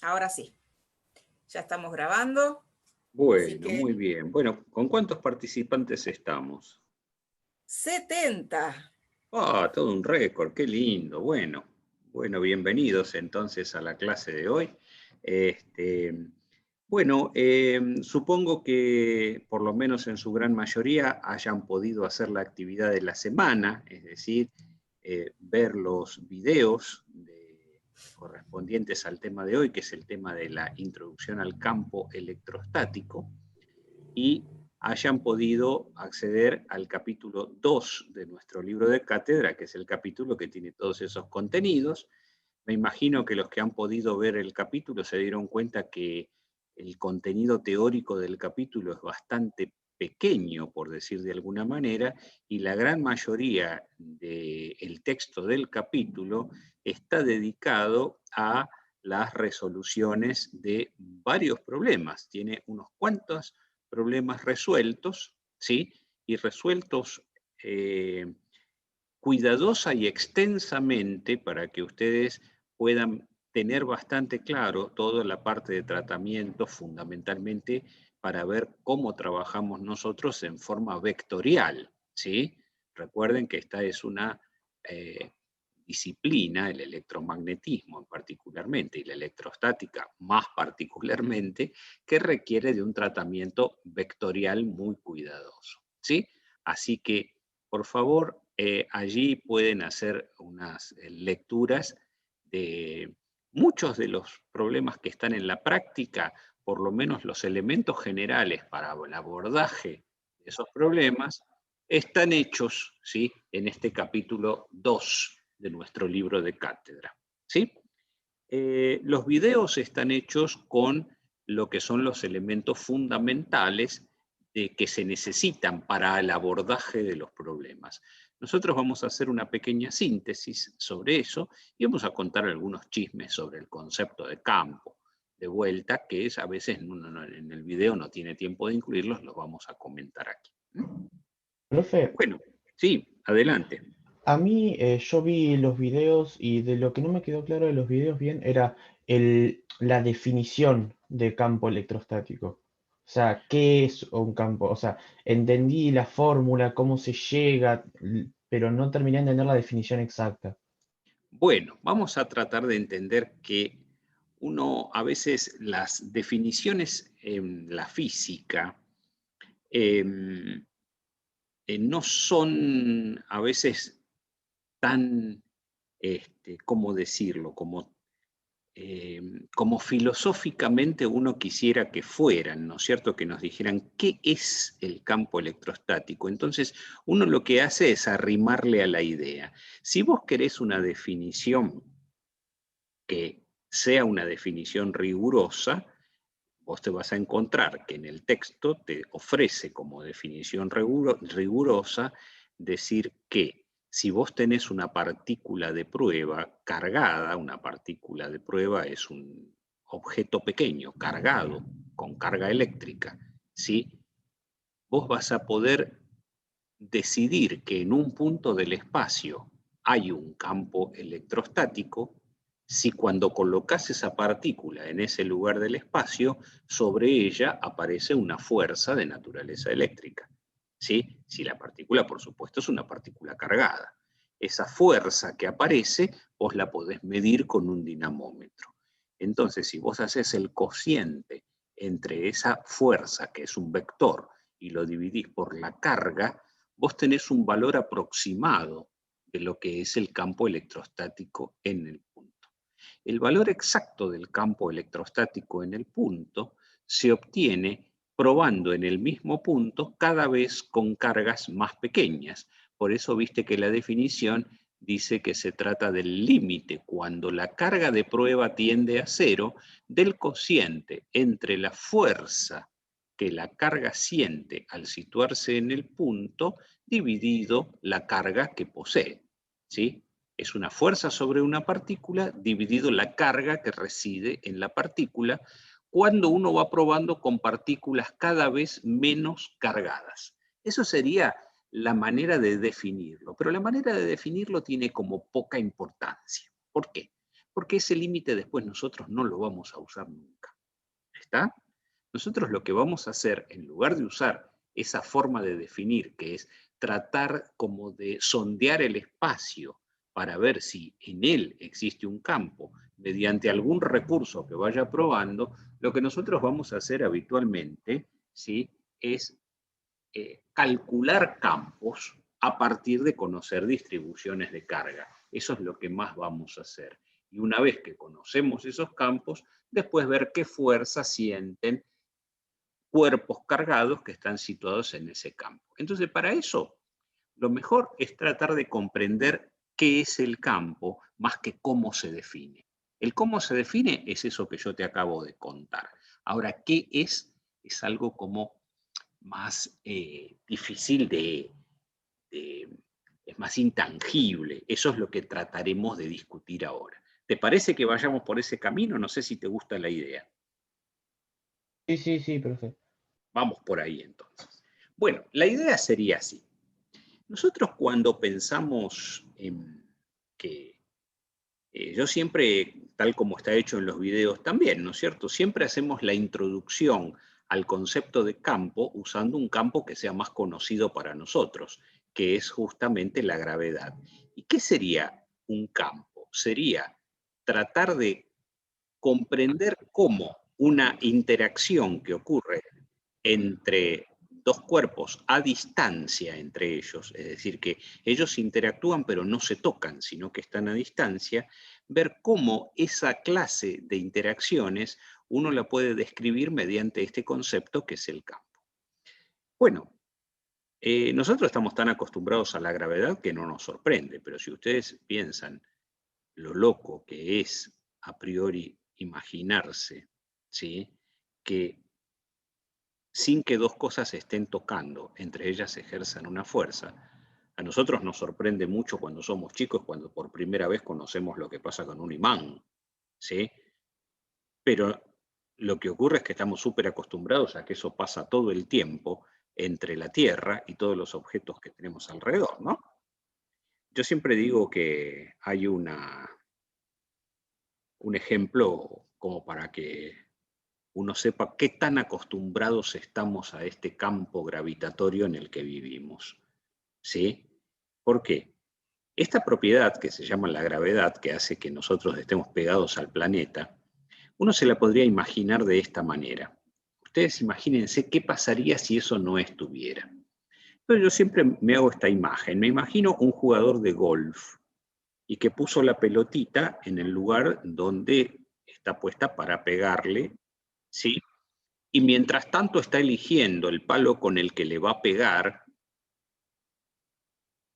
Ahora sí, ya estamos grabando, así Bueno, muy que bien. Bueno, ¿con cuántos participantes estamos? 70. Ah, todo un récord, qué lindo. Bueno, bienvenidos entonces a la clase de hoy. Este, supongo que por lo menos en su gran mayoría hayan podido hacer la actividad de la semana, es decir, ver los videos correspondientes al tema de hoy, que es el tema de la introducción al campo electrostático, y hayan podido acceder al capítulo 2 de nuestro libro de cátedra, que es el capítulo que tiene todos esos contenidos. Me imagino que los que han podido ver el capítulo se dieron cuenta que el contenido teórico del capítulo es bastante pequeño, por decir de alguna manera, y la gran mayoría del texto del capítulo está dedicado a las resoluciones de varios problemas. Tiene unos cuantos problemas resueltos, ¿sí? Y resueltos cuidadosa y extensamente para que ustedes puedan tener bastante claro toda la parte de tratamiento, fundamentalmente para ver cómo trabajamos nosotros en forma vectorial, ¿sí? Recuerden que esta es una disciplina, el electromagnetismo particularmente y la electrostática más particularmente, que requiere de un tratamiento vectorial muy cuidadoso, ¿sí? Así que, por favor, allí pueden hacer unas lecturas de muchos de los problemas que están en la práctica, por lo menos los elementos generales para el abordaje de esos problemas, están hechos, ¿sí?, en este capítulo 2 de nuestro libro de cátedra, ¿sí? Los videos están hechos con lo que son los elementos fundamentales que se necesitan para el abordaje de los problemas. Nosotros vamos a hacer una pequeña síntesis sobre eso y vamos a contar algunos chismes sobre el concepto de campo. De vuelta, que es, a veces en el video no tiene tiempo de incluirlos, los vamos a comentar aquí. Profe, Bueno, sí, adelante. a mí yo vi los videos y de lo que no me quedó claro de los videos bien era la definición de campo electrostático. O sea, ¿qué es un campo? O sea, entendí la fórmula, cómo se llega, pero no terminé de entender la definición exacta. Bueno, vamos a tratar de entender que uno a veces las definiciones en la física em, no son a veces tan, ¿cómo decirlo? Como filosóficamente uno quisiera que fueran, ¿no es cierto? Que nos dijeran qué es el campo electrostático. Entonces, uno lo que hace es arrimarle a la idea. Si vos querés una definición que sea una definición rigurosa, vos te vas a encontrar que en el texto te ofrece como definición rigurosa decir que si vos tenés una partícula de prueba cargada, una partícula de prueba es un objeto pequeño, cargado, con carga eléctrica, ¿sí? Vos vas a poder decidir que en un punto del espacio hay un campo electrostático si cuando colocas esa partícula en ese lugar del espacio, sobre ella aparece una fuerza de naturaleza eléctrica. ¿Sí? Si la partícula, por supuesto, es una partícula cargada. Esa fuerza que aparece, vos la podés medir con un dinamómetro. Entonces, si vos haces el cociente entre esa fuerza, que es un vector, y lo dividís por la carga, vos tenés un valor aproximado de lo que es el campo electrostático en el punto. El valor exacto del campo electrostático en el punto se obtiene probando en el mismo punto cada vez con cargas más pequeñas. Por eso viste que la definición dice que se trata del límite cuando la carga de prueba tiende a cero del cociente entre la fuerza que la carga siente al situarse en el punto dividido la carga que posee, ¿sí? Es una fuerza sobre una partícula dividido la carga que reside en la partícula cuando uno va probando con partículas cada vez menos cargadas. Eso sería la manera de definirlo, pero la manera de definirlo tiene como poca importancia. ¿Por qué? porque ese límite después nosotros no lo vamos a usar nunca. ¿Está? Nosotros lo que vamos a hacer, en lugar de usar esa forma de definir, que es tratar como de sondear el espacio para ver si en él existe un campo, mediante algún recurso que vaya probando, lo que nosotros vamos a hacer habitualmente, ¿sí?, es calcular campos a partir de conocer distribuciones de carga. Eso es lo que más vamos a hacer. Y una vez que conocemos esos campos, después ver qué fuerza sienten cuerpos cargados que están situados en ese campo. Entonces, para eso, lo mejor es tratar de comprender qué es el campo más que cómo se define. El cómo se define es eso que yo te acabo de contar. Ahora, ¿qué es? Es algo como más difícil es más intangible. Eso es lo que trataremos de discutir ahora. ¿Te parece que vayamos por ese camino? No sé si te gusta la idea. Sí, sí, sí, profe. Vamos por ahí entonces. Bueno, la idea sería así. Nosotros cuando pensamos en que yo siempre, tal como está hecho en los videos también, ¿no es cierto? Siempre hacemos la introducción al concepto de campo usando un campo que sea más conocido para nosotros, que es justamente la gravedad. ¿Y qué sería un campo? Sería tratar de comprender cómo una interacción que ocurre entre dos cuerpos a distancia entre ellos, es decir, que ellos interactúan pero no se tocan, sino que están a distancia, ver cómo esa clase de interacciones uno la puede describir mediante este concepto que es el campo. Bueno, nosotros estamos tan acostumbrados a la gravedad que no nos sorprende, pero si ustedes piensan lo loco que es a priori imaginarse, ¿sí?, que sin que dos cosas se estén tocando, entre ellas ejerzan una fuerza. A nosotros nos sorprende mucho cuando somos chicos, cuando por primera vez conocemos lo que pasa con un imán, ¿sí? Pero lo que ocurre es que estamos súper acostumbrados a que eso pasa todo el tiempo entre la Tierra y todos los objetos que tenemos alrededor, ¿no? Yo siempre digo que hay un ejemplo como para que uno sepa qué tan acostumbrados estamos a este campo gravitatorio en el que vivimos. ¿Sí? ¿Por qué? Esta propiedad que se llama la gravedad, que hace que nosotros estemos pegados al planeta, uno se la podría imaginar de esta manera. Ustedes imagínense qué pasaría si eso no estuviera. Entonces yo siempre me hago esta imagen. Me imagino un jugador de golf y que puso la pelotita en el lugar donde está puesta para pegarle, ¿sí? Y mientras tanto está eligiendo el palo con el que le va a pegar,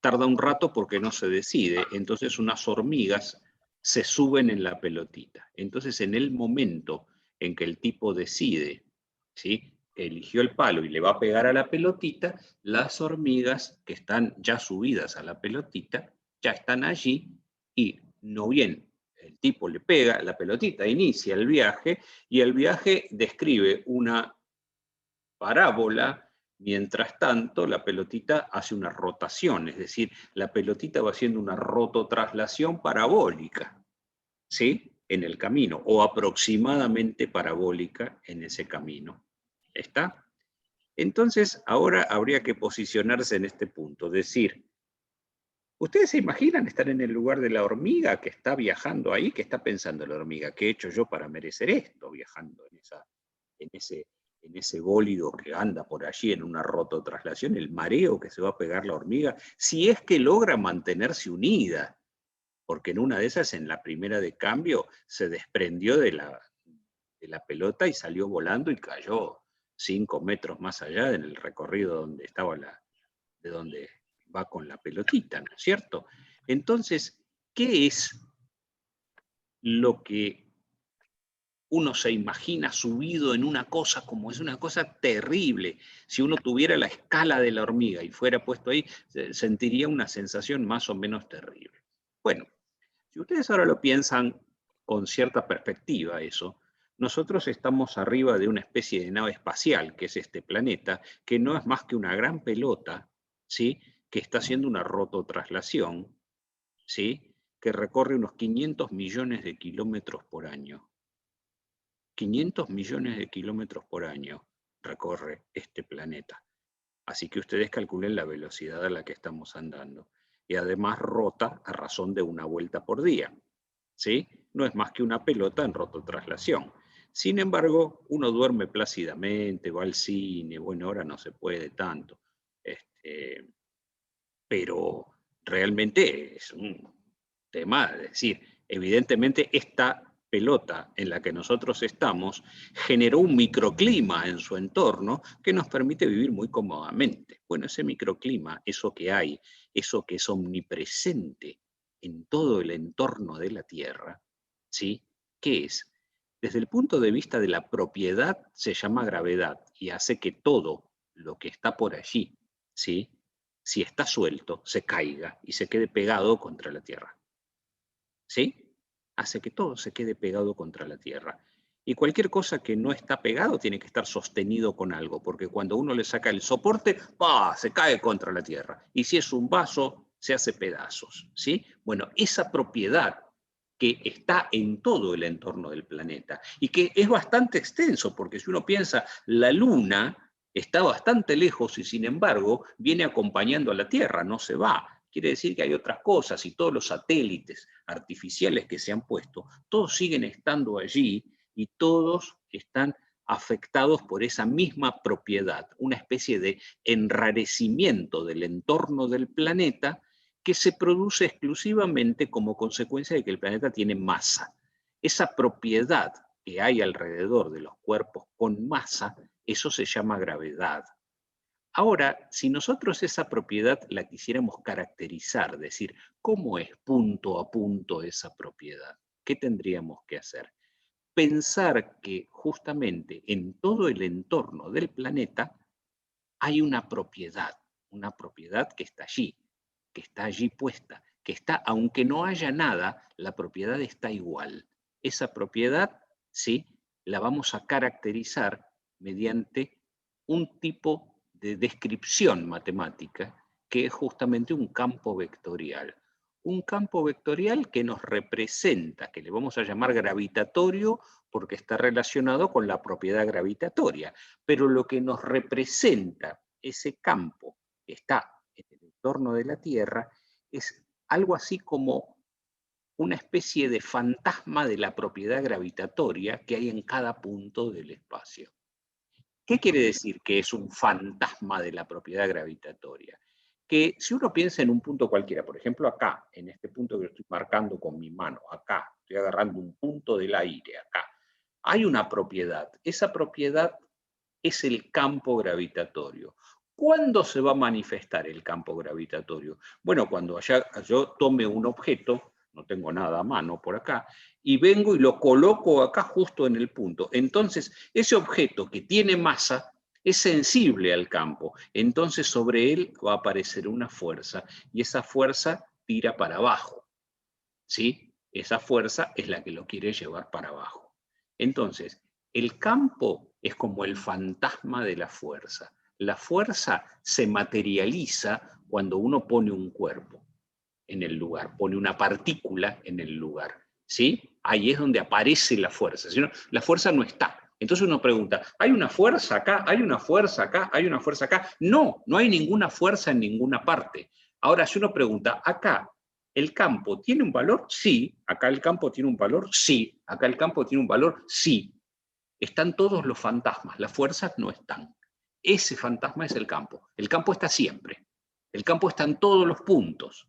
tarda un rato porque no se decide, entonces unas hormigas se suben en la pelotita. Entonces en el momento en que el tipo decide, ¿sí?, eligió el palo y le va a pegar a la pelotita, las hormigas que están ya subidas a la pelotita, ya están allí y no bien el tipo le pega, la pelotita inicia el viaje y el viaje describe una parábola. Mientras tanto, la pelotita hace una rotación, es decir, la pelotita va haciendo una rototraslación parabólica, ¿sí?, en el camino, o aproximadamente parabólica en ese camino. ¿Está? Entonces, ahora habría que posicionarse en este punto, decir, ¿ustedes se imaginan estar en el lugar de la hormiga que está viajando ahí? ¿Qué está pensando la hormiga? ¿Qué he hecho yo para merecer esto viajando en ese bólido que anda por allí en una rototraslación, el mareo que se va a pegar la hormiga, si es que logra mantenerse unida, porque en una de esas, en la primera de cambio, se desprendió de la pelota y salió volando y cayó 5 metros más allá en el recorrido donde estaba de donde va con la pelotita, ¿no es cierto? Entonces, ¿qué es lo que uno se imagina subido en una cosa como es una cosa terrible? Si uno tuviera la escala de la hormiga y fuera puesto ahí, sentiría una sensación más o menos terrible. Bueno, si ustedes ahora lo piensan con cierta perspectiva eso, nosotros estamos arriba de una especie de nave espacial, que es este planeta, que no es más que una gran pelota, ¿sí?, que está haciendo una rototraslación, ¿sí?, que recorre unos 500 millones de kilómetros por año. 500 millones de kilómetros por año recorre este planeta. Así que ustedes calculen la velocidad a la que estamos andando. Y además rota a razón de una vuelta por día. ¿Sí? No es más que una pelota en rototraslación. Sin embargo, uno duerme plácidamente, va al cine, bueno, ahora no se puede tanto. Pero realmente es un tema, es decir, evidentemente esta pelota en la que nosotros estamos generó un microclima en su entorno que nos permite vivir muy cómodamente. Bueno, ese microclima, eso que hay, eso que es omnipresente en todo el entorno de la Tierra, ¿sí? ¿Qué es? Desde el punto de vista de la propiedad se llama gravedad y hace que todo lo que está por allí, ¿sí?, si está suelto, se caiga y se quede pegado contra la Tierra. ¿Sí? Hace que todo se quede pegado contra la Tierra. Y cualquier cosa que no está pegado tiene que estar sostenido con algo, porque cuando uno le saca el soporte, ¡pah!, se cae contra la Tierra. Y si es un vaso, se hace pedazos. ¿Sí? Bueno, esa propiedad que está en todo el entorno del planeta y que es bastante extenso, porque si uno piensa, la Luna está bastante lejos y sin embargo viene acompañando a la Tierra, no se va. Quiere decir que hay otras cosas y todos los satélites artificiales que se han puesto, todos siguen estando allí y todos están afectados por esa misma propiedad, una especie de enrarecimiento del entorno del planeta que se produce exclusivamente como consecuencia de que el planeta tiene masa. Esa propiedad que hay alrededor de los cuerpos con masa, eso se llama gravedad. Ahora, si nosotros esa propiedad la quisiéramos caracterizar, decir, ¿cómo es punto a punto esa propiedad? ¿Qué tendríamos que hacer? Pensar que justamente en todo el entorno del planeta hay una propiedad que está allí puesta, que está, aunque no haya nada, la propiedad está igual. Esa propiedad, sí, la vamos a caracterizar mediante un tipo de descripción matemática que es justamente un campo vectorial. Un campo vectorial que nos representa, que le vamos a llamar gravitatorio porque está relacionado con la propiedad gravitatoria, pero lo que nos representa ese campo que está en el entorno de la Tierra es algo así como una especie de fantasma de la propiedad gravitatoria que hay en cada punto del espacio. ¿Qué quiere decir que es un fantasma de la propiedad gravitatoria? Que si uno piensa en un punto cualquiera, por ejemplo acá, en este punto que estoy marcando con mi mano, acá, estoy agarrando un punto del aire, acá, hay una propiedad. Esa propiedad es el campo gravitatorio. ¿Cuándo se va a manifestar el campo gravitatorio? Bueno, cuando yo tome un objeto, no tengo nada a mano por acá, y vengo y lo coloco acá justo en el punto. Entonces, ese objeto que tiene masa es sensible al campo. Entonces, sobre él va a aparecer una fuerza, y esa fuerza tira para abajo. ¿Sí? Esa fuerza es la que lo quiere llevar para abajo. Entonces, el campo es como el fantasma de la fuerza. La fuerza se materializa cuando uno pone un cuerpo en el lugar, pone una partícula en el lugar. ¿Sí? Ahí es donde aparece la fuerza. Si no, la fuerza no está. Entonces uno pregunta, ¿hay una fuerza acá? ¿Hay una fuerza acá? ¿Hay una fuerza acá? No, no hay ninguna fuerza en ninguna parte. Ahora, si uno pregunta, acá, ¿el campo tiene un valor? Sí. ¿Acá el campo tiene un valor? Sí. ¿Acá el campo tiene un valor? Sí. Están todos los fantasmas, las fuerzas no están. Ese fantasma es el campo. El campo está siempre. El campo está en todos los puntos.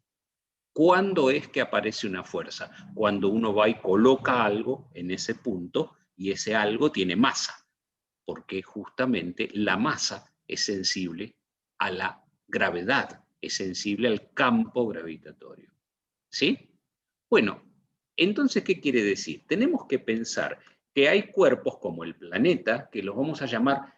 ¿Cuándo es que aparece una fuerza? Cuando uno va y coloca algo en ese punto y ese algo tiene masa, porque justamente la masa es sensible a la gravedad, es sensible al campo gravitatorio. ¿Sí? Bueno, entonces, ¿qué quiere decir? Tenemos que pensar que hay cuerpos como el planeta, que los vamos a llamar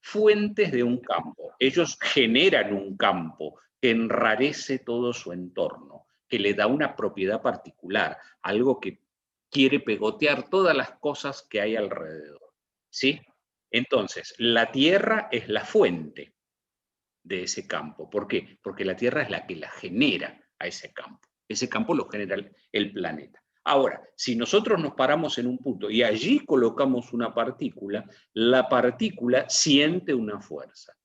fuentes de un campo. Ellos generan un campo que enrarece todo su entorno, que le da una propiedad particular, algo que quiere pegotear todas las cosas que hay alrededor. ¿Sí? Entonces, la Tierra es la fuente de ese campo. ¿Por qué? Porque la Tierra es la que la genera a ese campo. Ese campo lo genera el planeta. Ahora, si nosotros nos paramos en un punto y allí colocamos una partícula, la partícula siente una fuerza.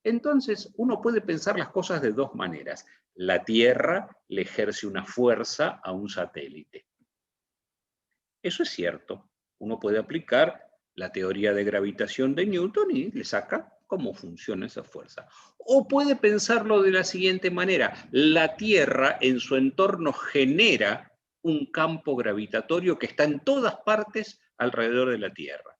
Entonces, uno puede pensar las cosas de dos maneras. La Tierra le ejerce una fuerza a un satélite. Eso es cierto. Uno puede aplicar la teoría de gravitación de Newton y le saca cómo funciona esa fuerza. O puede pensarlo de la siguiente manera. La Tierra en su entorno genera un campo gravitatorio que está en todas partes alrededor de la Tierra.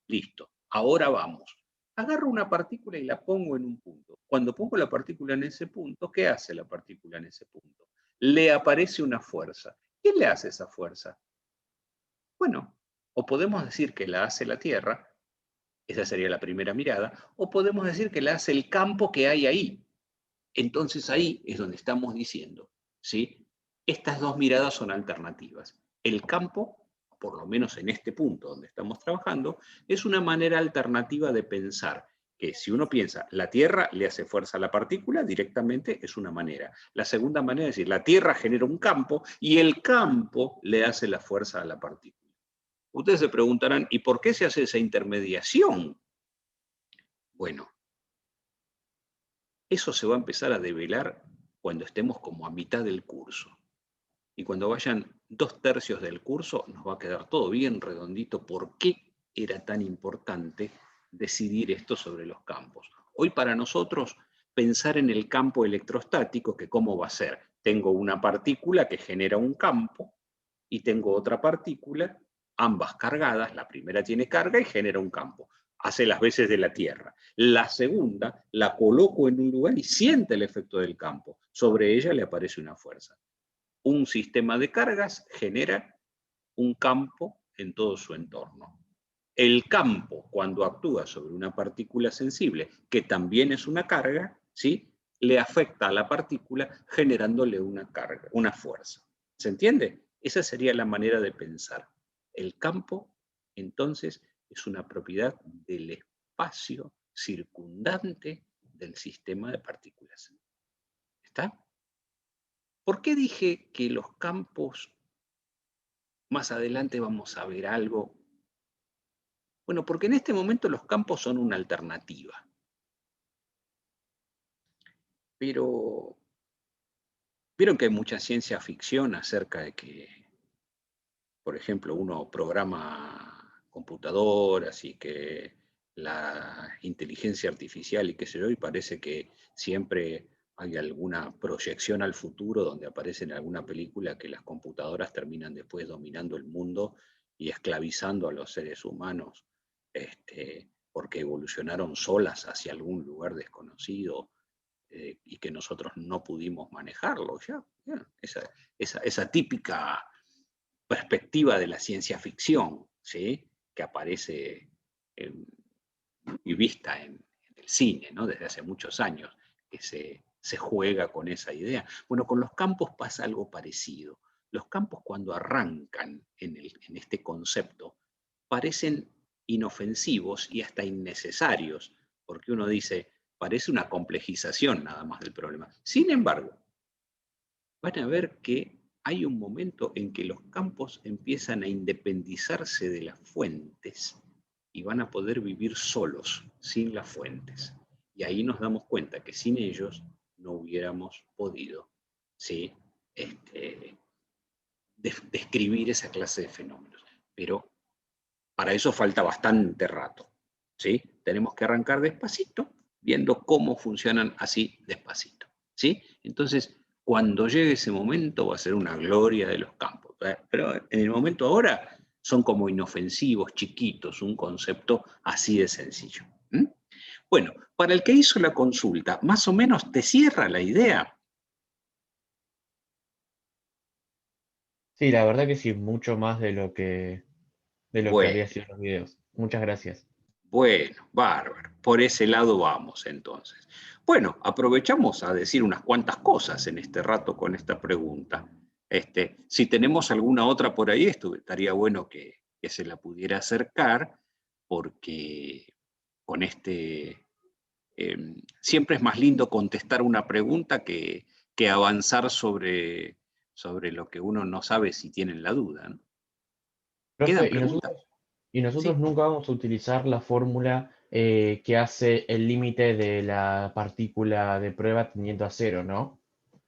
Listo. Ahora vamos. Agarro una partícula y la pongo en un punto. Cuando pongo la partícula en ese punto, ¿qué hace la partícula en ese punto? Le aparece una fuerza. ¿Qué le hace esa fuerza? Bueno, o podemos decir que la hace la Tierra, esa sería la primera mirada, o podemos decir que la hace el campo que hay ahí. Entonces ahí es donde estamos diciendo, ¿sí? Estas dos miradas son alternativas. El campo, por lo menos en este punto donde estamos trabajando, es una manera alternativa de pensar que si uno piensa, la Tierra le hace fuerza a la partícula, directamente es una manera. La segunda manera es decir, la Tierra genera un campo y el campo le hace la fuerza a la partícula. Ustedes se preguntarán, ¿y por qué se hace esa intermediación? Bueno, eso se va a empezar a develar cuando estemos como a mitad del curso. Y cuando vayan 2/3 del curso, nos va a quedar todo bien redondito por qué era tan importante decidir esto sobre los campos. Hoy para nosotros, pensar en el campo electrostático, que cómo va a ser. Tengo una partícula que genera un campo y tengo otra partícula, ambas cargadas, la primera tiene carga y genera un campo. Hace las veces de la Tierra. La segunda la coloco en un lugar y siente el efecto del campo. Sobre ella le aparece una fuerza. Un sistema de cargas genera un campo en todo su entorno. El campo, cuando actúa sobre una partícula sensible, que también es una carga, ¿sí?, le afecta a la partícula generándole una carga, una fuerza. ¿Se entiende? Esa sería la manera de pensar. El campo, entonces, es una propiedad del espacio circundante del sistema de partículas. ¿Está? ¿Por qué dije que los campos, más adelante vamos a ver algo? Bueno, porque en este momento los campos son una alternativa. Pero vieron que hay mucha ciencia ficción acerca de que, por ejemplo, uno programa computadoras y que la inteligencia artificial y qué sé yo, y parece que siempre hay alguna proyección al futuro donde aparece en alguna película que las computadoras terminan después dominando el mundo y esclavizando a los seres humanos, porque evolucionaron solas hacia algún lugar desconocido, y que nosotros no pudimos manejarlo. Esa típica perspectiva de la ciencia ficción, ¿sí?, que aparece y vista en el cine, ¿no?, desde hace muchos años, que se juega con esa idea. Bueno, con los campos pasa algo parecido. Los campos, cuando arrancan en este concepto, parecen inofensivos y hasta innecesarios, porque uno dice, parece una complejización nada más del problema. Sin embargo, van a ver que hay un momento en que los campos empiezan a independizarse de las fuentes y van a poder vivir solos, sin las fuentes. Y ahí nos damos cuenta que sin ellos no hubiéramos podido, ¿sí?, describir esa clase de fenómenos. Pero para eso falta bastante rato, ¿sí? Tenemos que arrancar despacito, viendo cómo funcionan así despacito, ¿sí? Entonces, cuando llegue ese momento va a ser una gloria de los campos. Pero en el momento ahora son como inofensivos, chiquitos, un concepto así de sencillo. Bueno, para el que hizo la consulta, ¿más o menos te cierra la idea? Sí, la verdad que sí, mucho más de lo que Bueno. había sido en los videos. Muchas gracias. Bueno, bárbaro. Por ese lado vamos entonces. Bueno, aprovechamos a decir unas cuantas cosas en este rato con esta pregunta. Si tenemos alguna otra por ahí, estaría bueno que se la pudiera acercar, porque con siempre es más lindo contestar una pregunta que avanzar sobre sobre lo que uno no sabe si tienen la duda, ¿no? Profe, ¿Quedan preguntas? y nosotros Sí. nunca vamos a utilizar la fórmula que hace el límite de la partícula de prueba tendiendo a cero, ¿no?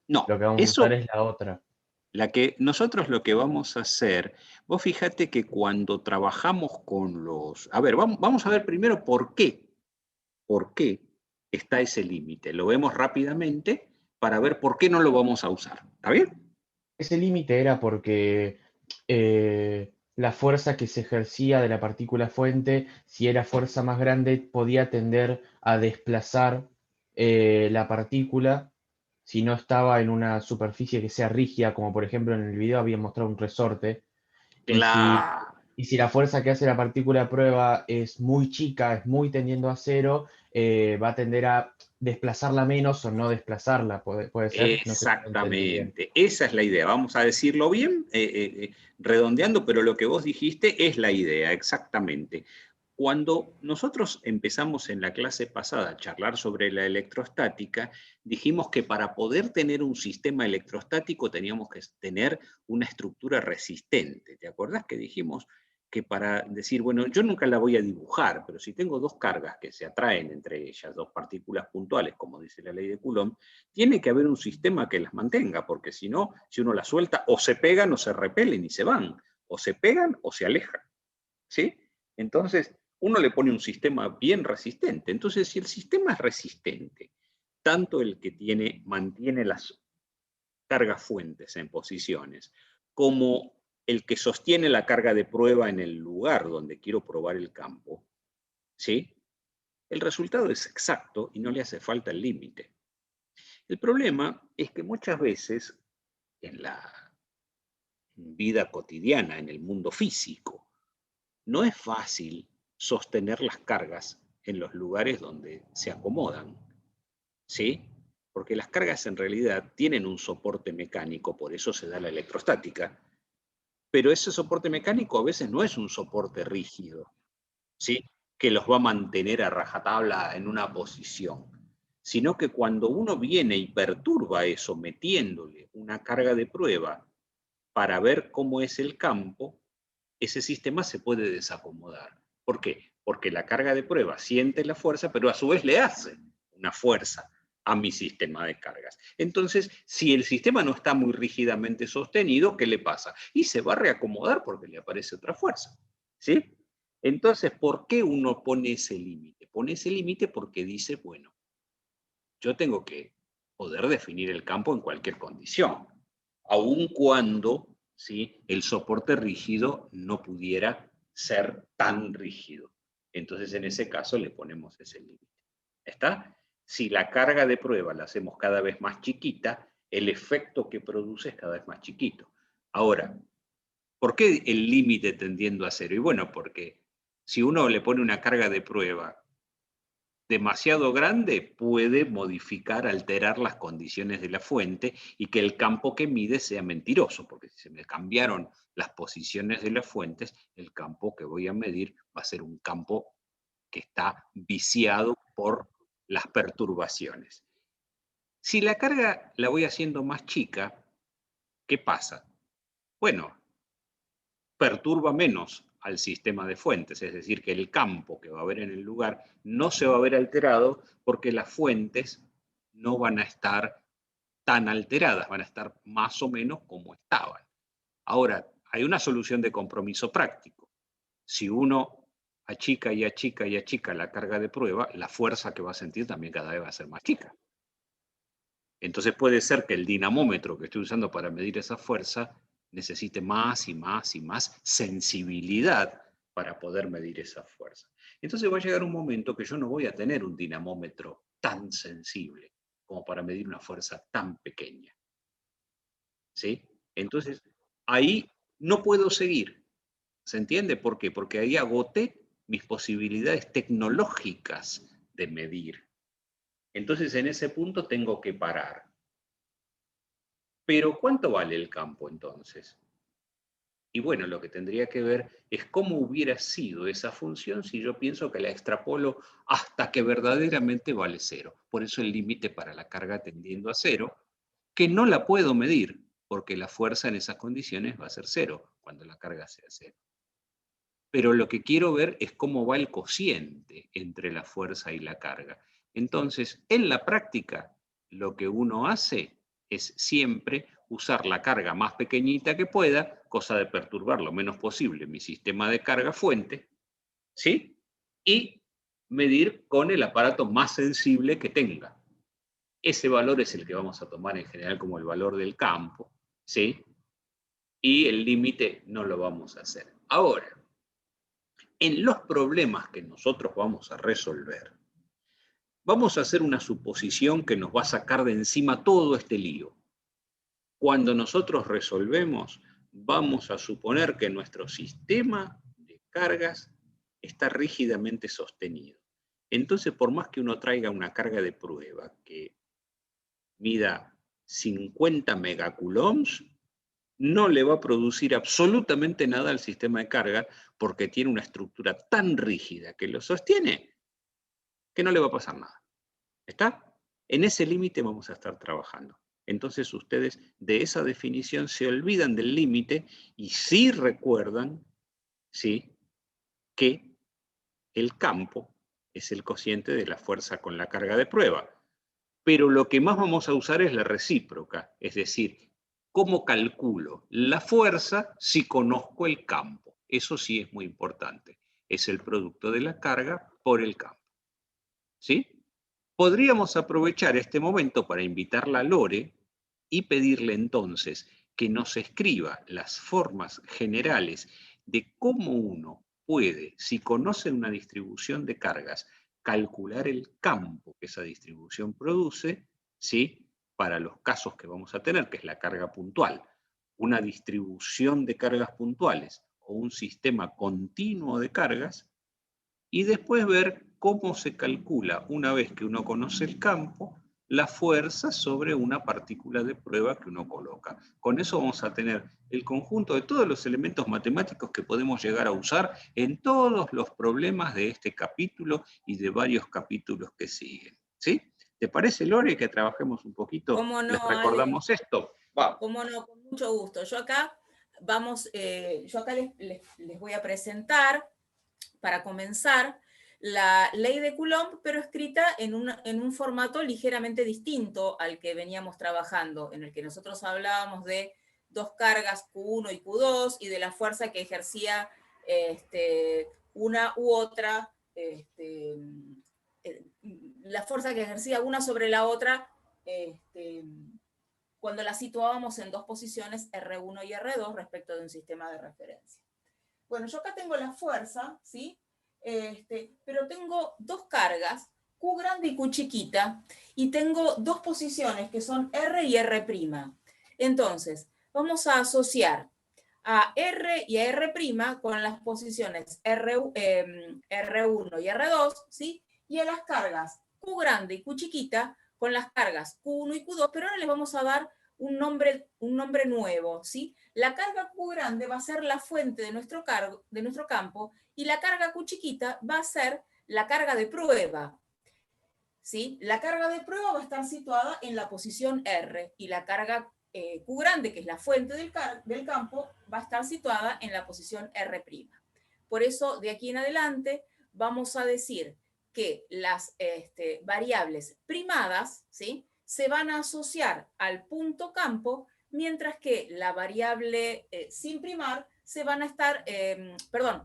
No, Lo que vamos a usar eso, es la otra. nosotros lo que vamos a hacer, vos fíjate que cuando trabajamos con los... A ver, vamos a ver primero por qué está ese límite. Lo vemos rápidamente para ver por qué no lo vamos a usar. ¿Está bien? Ese límite era porque la fuerza que se ejercía de la partícula fuente, si era fuerza más grande, podía tender a desplazar la partícula si no estaba en una superficie que sea rígida, como por ejemplo en el video había mostrado un resorte. Y si, Claro. y si la fuerza que hace la partícula a prueba es muy chica, es muy tendiendo a cero, va a tender a desplazarla menos o no desplazarla, puede ser, no sé si lo entendí bien. Exactamente, esa es la idea. Vamos a decirlo bien, redondeando, pero lo que vos dijiste es la idea, exactamente. Cuando nosotros empezamos en la clase pasada a charlar sobre la electrostática, dijimos que para poder tener un sistema electrostático teníamos que tener una estructura resistente. ¿Te acordás que dijimos que para decir, bueno, yo nunca la voy a dibujar, pero si tengo dos cargas que se atraen entre ellas, dos partículas puntuales, como dice la ley de Coulomb, tiene que haber un sistema que las mantenga, porque si no, si uno las suelta, o se pegan o se repelen y se van, o se pegan o se alejan, ¿sí? Entonces, uno le pone un sistema bien resistente. Entonces, si el sistema es resistente, tanto el que mantiene las cargas fuentes en posiciones, como el que sostiene la carga de prueba en el lugar donde quiero probar el campo, ¿sí? El resultado es exacto y no le hace falta el límite. El problema es que muchas veces en la vida cotidiana, en el mundo físico, no es fácil sostener las cargas en los lugares donde se acomodan, ¿sí? Porque las cargas en realidad tienen un soporte mecánico, por eso se da la electrostática, pero ese soporte mecánico a veces no es un soporte rígido, ¿sí? Que los va a mantener a rajatabla en una posición, sino que cuando uno viene y perturba eso metiéndole una carga de prueba para ver cómo es el campo, ese sistema se puede desacomodar. ¿Por qué? Porque la carga de prueba siente la fuerza, pero a su vez le hace una fuerza a mi sistema de cargas. Entonces, si el sistema no está muy rígidamente sostenido, ¿qué le pasa? Y se va a reacomodar porque le aparece otra fuerza, ¿sí? Entonces, ¿por qué uno pone ese límite? Pone ese límite porque dice, bueno, yo tengo que poder definir el campo en cualquier condición, aun cuando, ¿sí?, el soporte rígido no pudiera ser tan rígido. Entonces, en ese caso le ponemos ese límite. ¿Está? Si la carga de prueba la hacemos cada vez más chiquita, el efecto que produce es cada vez más chiquito. Ahora, ¿por qué el límite tendiendo a cero? Y bueno, porque si uno le pone una carga de prueba demasiado grande, puede modificar, alterar las condiciones de la fuente y que el campo que mide sea mentiroso, porque si se me cambiaron las posiciones de las fuentes, el campo que voy a medir va a ser un campo que está viciado por las perturbaciones. Si la carga la voy haciendo más chica, ¿qué pasa? Bueno, perturba menos al sistema de fuentes, es decir, que el campo que va a haber en el lugar no se va a ver alterado porque las fuentes no van a estar tan alteradas, van a estar más o menos como estaban. Ahora, hay una solución de compromiso práctico. Si uno achica y achica y achica la carga de prueba, la fuerza que va a sentir también cada vez va a ser más chica. Entonces puede ser que el dinamómetro que estoy usando para medir esa fuerza necesite más y más y más sensibilidad para poder medir esa fuerza. Entonces va a llegar un momento que yo no voy a tener un dinamómetro tan sensible como para medir una fuerza tan pequeña. ¿Sí? Entonces ahí no puedo seguir. ¿Se entiende por qué? Porque ahí agoté mis posibilidades tecnológicas de medir. Entonces en ese punto tengo que parar. Pero ¿cuánto vale el campo entonces? Y bueno, lo que tendría que ver es cómo hubiera sido esa función si yo pienso que la extrapolo hasta que verdaderamente vale cero. Por eso el límite para la carga tendiendo a cero, que no la puedo medir, porque la fuerza en esas condiciones va a ser 0, cuando la carga sea 0. Pero lo que quiero ver es cómo va el cociente entre la fuerza y la carga. Entonces, en la práctica, lo que uno hace es siempre usar la carga más pequeñita que pueda, cosa de perturbar lo menos posible mi sistema de carga fuente, ¿sí? Y medir con el aparato más sensible que tenga. Ese valor es el que vamos a tomar en general como el valor del campo, ¿sí? Y el límite no lo vamos a hacer. Ahora, en los problemas que nosotros vamos a resolver, vamos a hacer una suposición que nos va a sacar de encima todo este lío. Cuando nosotros resolvemos, vamos a suponer que nuestro sistema de cargas está rígidamente sostenido. Entonces, por más que uno traiga una carga de prueba que mida 50 megacoulombs, no le va a producir absolutamente nada al sistema de carga porque tiene una estructura tan rígida que lo sostiene que no le va a pasar nada. ¿Está? En ese límite vamos a estar trabajando. Entonces ustedes de esa definición se olvidan del límite y sí recuerdan, ¿sí?, que el campo es el cociente de la fuerza con la carga de prueba. Pero lo que más vamos a usar es la recíproca, es decir, ¿cómo calculo la fuerza si conozco el campo? Eso sí es muy importante. Es el producto de la carga por el campo. ¿Sí? Podríamos aprovechar este momento para invitarla a Lore y pedirle entonces que nos escriba las formas generales de cómo uno puede, si conoce una distribución de cargas, calcular el campo que esa distribución produce, ¿sí?, para los casos que vamos a tener, que es la carga puntual, una distribución de cargas puntuales o un sistema continuo de cargas, y después ver cómo se calcula, una vez que uno conoce el campo, la fuerza sobre una partícula de prueba que uno coloca. Con eso vamos a tener el conjunto de todos los elementos matemáticos que podemos llegar a usar en todos los problemas de este capítulo y de varios capítulos que siguen. ¿Sí? ¿Te parece, Lore, que trabajemos un poquito? ¿Cómo no, ¿Les recordamos Ale? esto? Vamos. ¿Cómo no? Con mucho gusto. Yo acá les voy a presentar, para comenzar, la ley de Coulomb, pero escrita en un formato ligeramente distinto al que veníamos trabajando, en el que nosotros hablábamos de dos cargas Q1 y Q2 y de la fuerza que ejercía una u otra, la fuerza que ejercía una sobre la otra cuando la situábamos en dos posiciones R1 y R2 respecto de un sistema de referencia. Bueno, yo acá tengo la fuerza, ¿sí? Pero tengo dos cargas, Q grande y Q chiquita, y tengo dos posiciones que son R y R'. Entonces, vamos a asociar a R y a R' con las posiciones R1 y R2, ¿sí? Y a las cargas Q grande y Q chiquita con las cargas Q1 y Q2, pero ahora les vamos a dar un nombre nuevo, ¿sí? La carga Q grande va a ser la fuente de nuestro campo y la carga Q chiquita va a ser la carga de prueba, ¿sí? La carga de prueba va a estar situada en la posición R y la carga Q grande, que es la fuente del campo, va a estar situada en la posición R'. Por eso, de aquí en adelante, vamos a decir que las variables primadas, ¿sí?, se van a asociar al punto campo, mientras que la variable sin primar se van a estar,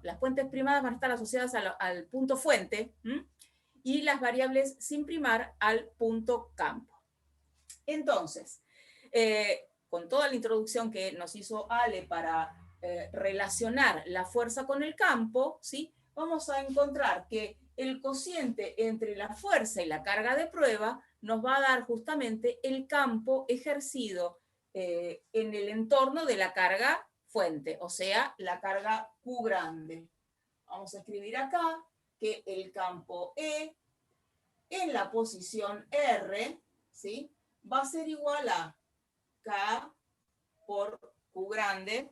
las fuentes primadas van a estar asociadas al punto fuente, ¿m?, y las variables sin primar al punto campo. Entonces, con toda la introducción que nos hizo Ale para relacionar la fuerza con el campo, ¿sí?, vamos a encontrar que el cociente entre la fuerza y la carga de prueba nos va a dar justamente el campo ejercido en el entorno de la carga fuente, o sea, la carga Q grande. Vamos a escribir acá que el campo E en la posición R, ¿sí?, va a ser igual a K por Q grande,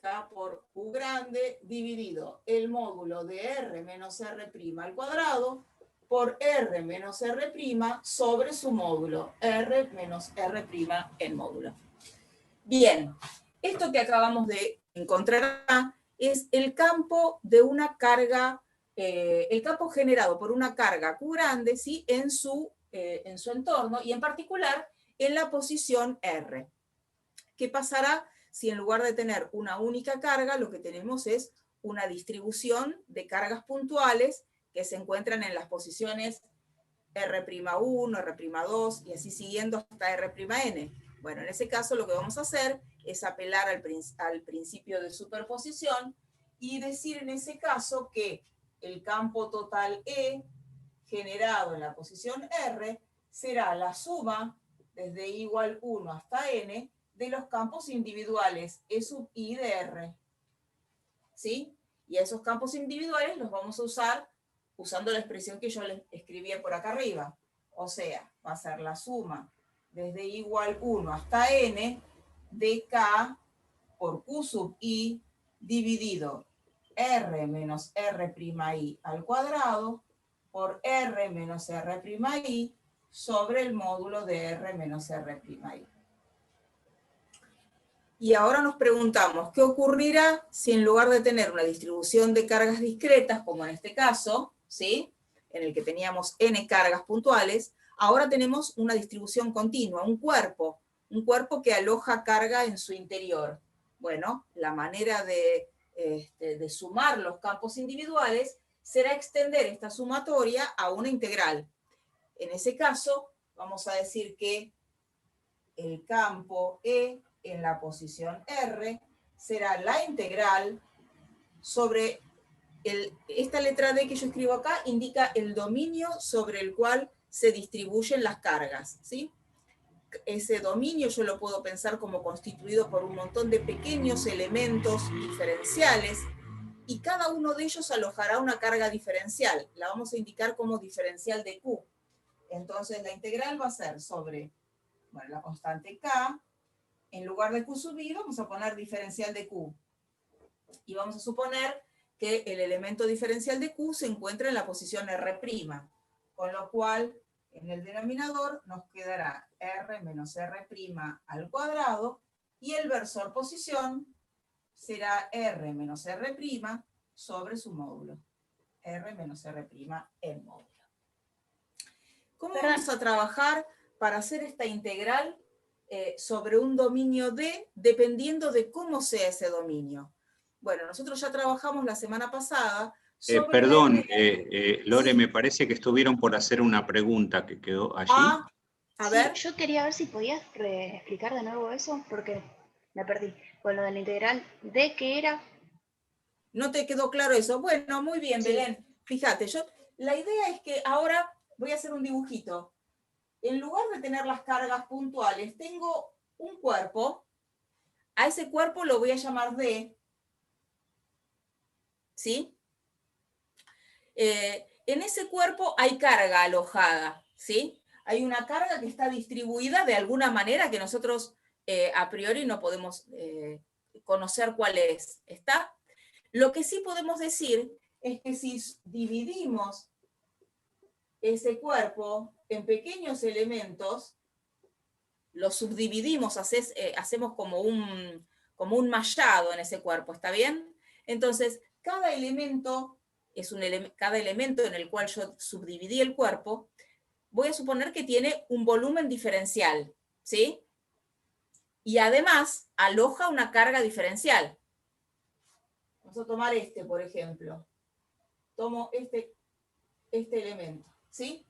K por Q grande dividido el módulo de R menos R' al cuadrado por R menos R' sobre su módulo, R menos R' en módulo. Bien, esto que acabamos de encontrar acá es el campo de una carga, el campo generado por una carga Q grande, ¿sí? en su entorno, y en particular en la posición R. ¿Qué pasará si en lugar de tener una única carga, lo que tenemos es una distribución de cargas puntuales que se encuentran en las posiciones R'1, R'2 y así siguiendo hasta R'N? Bueno, en ese caso lo que vamos a hacer es apelar al principio de superposición y decir en ese caso que el campo total E generado en la posición R será la suma desde I igual 1 hasta N de los campos individuales E sub I de R. ¿Sí? Y a esos campos individuales los vamos a usar usando la expresión que yo les escribía por acá arriba. O sea, va a ser la suma desde I igual 1 hasta N de K por Q sub I dividido R menos R'I al cuadrado por R menos R'I sobre el módulo de R menos R'I. Y ahora nos preguntamos, ¿qué ocurrirá si en lugar de tener una distribución de cargas discretas, como en este caso, ¿sí? En el que teníamos n cargas puntuales, ahora tenemos una distribución continua, un cuerpo que aloja carga en su interior? Bueno, la manera de sumar los campos individuales será extender esta sumatoria a una integral. En ese caso, vamos a decir que el campo E en la posición R será la integral sobre esta letra D que yo escribo acá indica el dominio sobre el cual se distribuyen las cargas, ¿sí? Ese dominio yo lo puedo pensar como constituido por un montón de pequeños elementos diferenciales y cada uno de ellos alojará una carga diferencial. La vamos a indicar como diferencial de Q. Entonces la integral va a ser sobre, bueno, la constante K. En lugar de Q sub I vamos a poner diferencial de Q. Y vamos a suponer que el elemento diferencial de Q se encuentra en la posición R', con lo cual en el denominador nos quedará R menos R' al cuadrado y el versor posición será R menos R' sobre su módulo. R menos R' en módulo. ¿Cómo vamos a trabajar para hacer esta integral sobre un dominio D dependiendo de cómo sea ese dominio? Bueno, nosotros ya trabajamos la semana pasada sobre... Perdón, Lore, sí. me parece que estuvieron por hacer una pregunta que quedó allí. A ver. Yo quería ver si podías explicar de nuevo eso, porque me perdí. Con lo de la integral D, ¿qué era? ¿No te quedó claro eso? Bueno, muy bien, sí. Belén. Fíjate, la idea es que ahora voy a hacer un dibujito. En lugar de tener las cargas puntuales, tengo un cuerpo. A ese cuerpo lo voy a llamar D. ¿Sí? En ese cuerpo hay carga alojada, ¿sí? Hay una carga que está distribuida de alguna manera que nosotros a priori no podemos conocer cuál es. ¿Está? Lo que sí podemos decir es que si dividimos ese cuerpo en pequeños elementos, lo subdividimos, hacemos como un mallado en ese cuerpo, ¿está bien? Entonces, cada elemento en el cual yo subdividí el cuerpo, voy a suponer que tiene un volumen diferencial, ¿sí? Y además aloja una carga diferencial. Vamos a tomar por ejemplo. Tomo este elemento, ¿sí?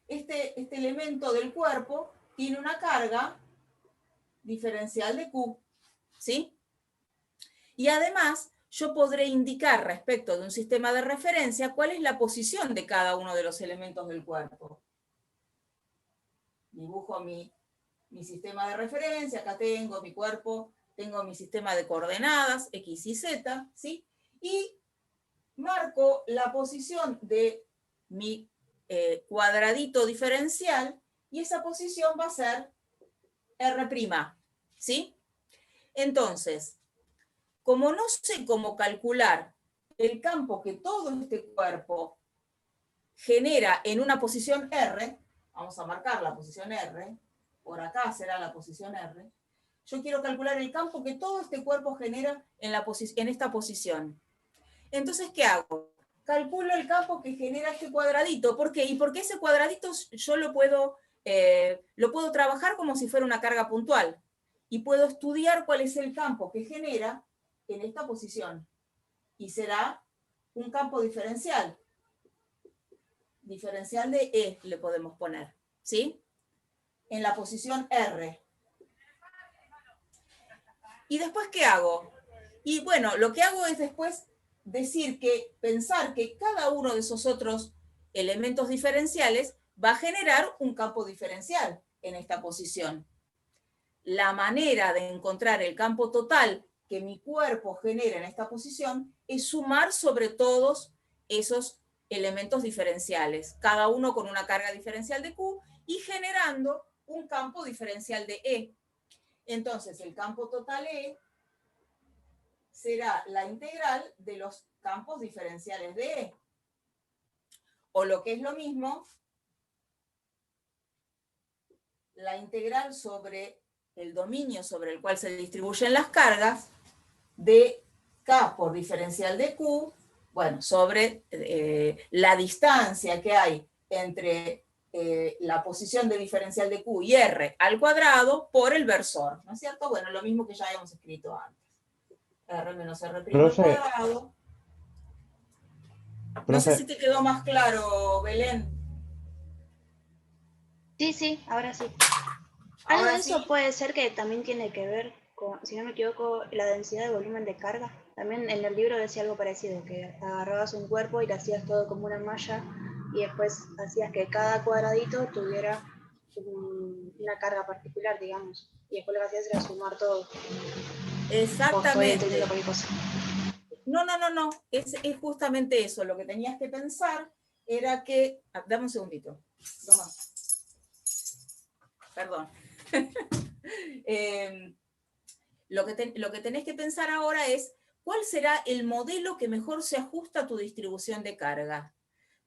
Este elemento del cuerpo tiene una carga diferencial de Q, ¿sí? Y además, yo podré indicar respecto de un sistema de referencia cuál es la posición de cada uno de los elementos del cuerpo. Dibujo mi sistema de referencia, acá tengo mi cuerpo, tengo mi sistema de coordenadas, X y Z, ¿sí? Y marco la posición de mi cuadradito diferencial y esa posición va a ser R', ¿sí? Entonces, como no sé cómo calcular el campo que todo este cuerpo genera en una posición R, vamos a marcar la posición R, por acá será la posición R, yo quiero calcular el campo que todo este cuerpo genera en esta posición. Entonces, ¿qué hago? Calculo el campo que genera este cuadradito. ¿Por qué? Y porque ese cuadradito yo lo puedo trabajar como si fuera una carga puntual. Y puedo estudiar cuál es el campo que genera en esta posición. Y será un campo diferencial. Diferencial de E le podemos poner, ¿sí? En la posición R. ¿Y después qué hago? Y bueno, lo que hago es después pensar que cada uno de esos otros elementos diferenciales va a generar un campo diferencial en esta posición. La manera de encontrar el campo total que mi cuerpo genera en esta posición es sumar sobre todos esos elementos diferenciales, cada uno con una carga diferencial de Q y generando un campo diferencial de E. Entonces, el campo total E será la integral de los campos diferenciales de E. O lo que es lo mismo, la integral sobre el dominio sobre el cual se distribuyen las cargas de K por diferencial de Q, bueno, sobre la distancia que hay entre la posición de diferencial de Q y R al cuadrado por el versor, ¿no es cierto? Bueno, lo mismo que ya habíamos escrito antes. R menos R' al cuadrado. No sé si te quedó más claro, Belén. Sí, ahora sí. Algo Ahora de eso sí. puede ser que también tiene que ver con, si no me equivoco, la densidad de volumen de carga. También en el libro decía algo parecido, que agarrabas un cuerpo y lo hacías todo como una malla y después hacías que cada cuadradito tuviera una carga particular, digamos. Y después lo que hacías era sumar todo. Exactamente. O estoy entendiendo cualquier cosa. No. Es justamente eso. Lo que tenías que pensar era que... Dame un segundito. Toma. Perdón. Lo que tenés que pensar ahora es cuál será el modelo que mejor se ajusta a tu distribución de carga.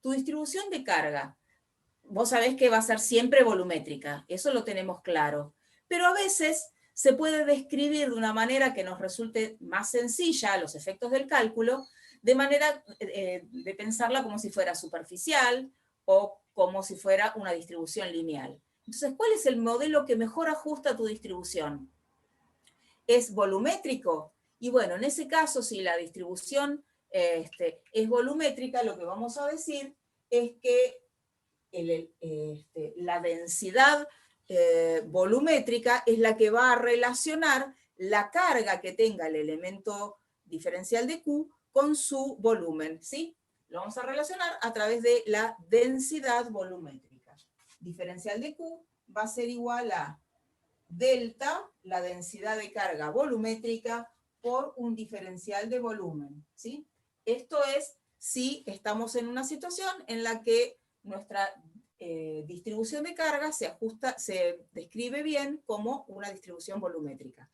Tu distribución de carga, vos sabés que va a ser siempre volumétrica, eso lo tenemos claro. Pero a veces se puede describir de una manera que nos resulte más sencilla a los efectos del cálculo, de manera de pensarla como si fuera superficial o como si fuera una distribución lineal. Entonces, ¿cuál es el modelo que mejor ajusta a tu distribución? ¿Es volumétrico? Y bueno, en ese caso, si la distribución es volumétrica, lo que vamos a decir es que la densidad volumétrica es la que va a relacionar la carga que tenga el elemento diferencial de Q con su volumen, ¿sí? Lo vamos a relacionar a través de la densidad volumétrica. Diferencial de Q va a ser igual a delta, la densidad de carga volumétrica, por un diferencial de volumen, ¿sí? Esto es si estamos en una situación en la que nuestra distribución de carga se describe bien como una distribución volumétrica.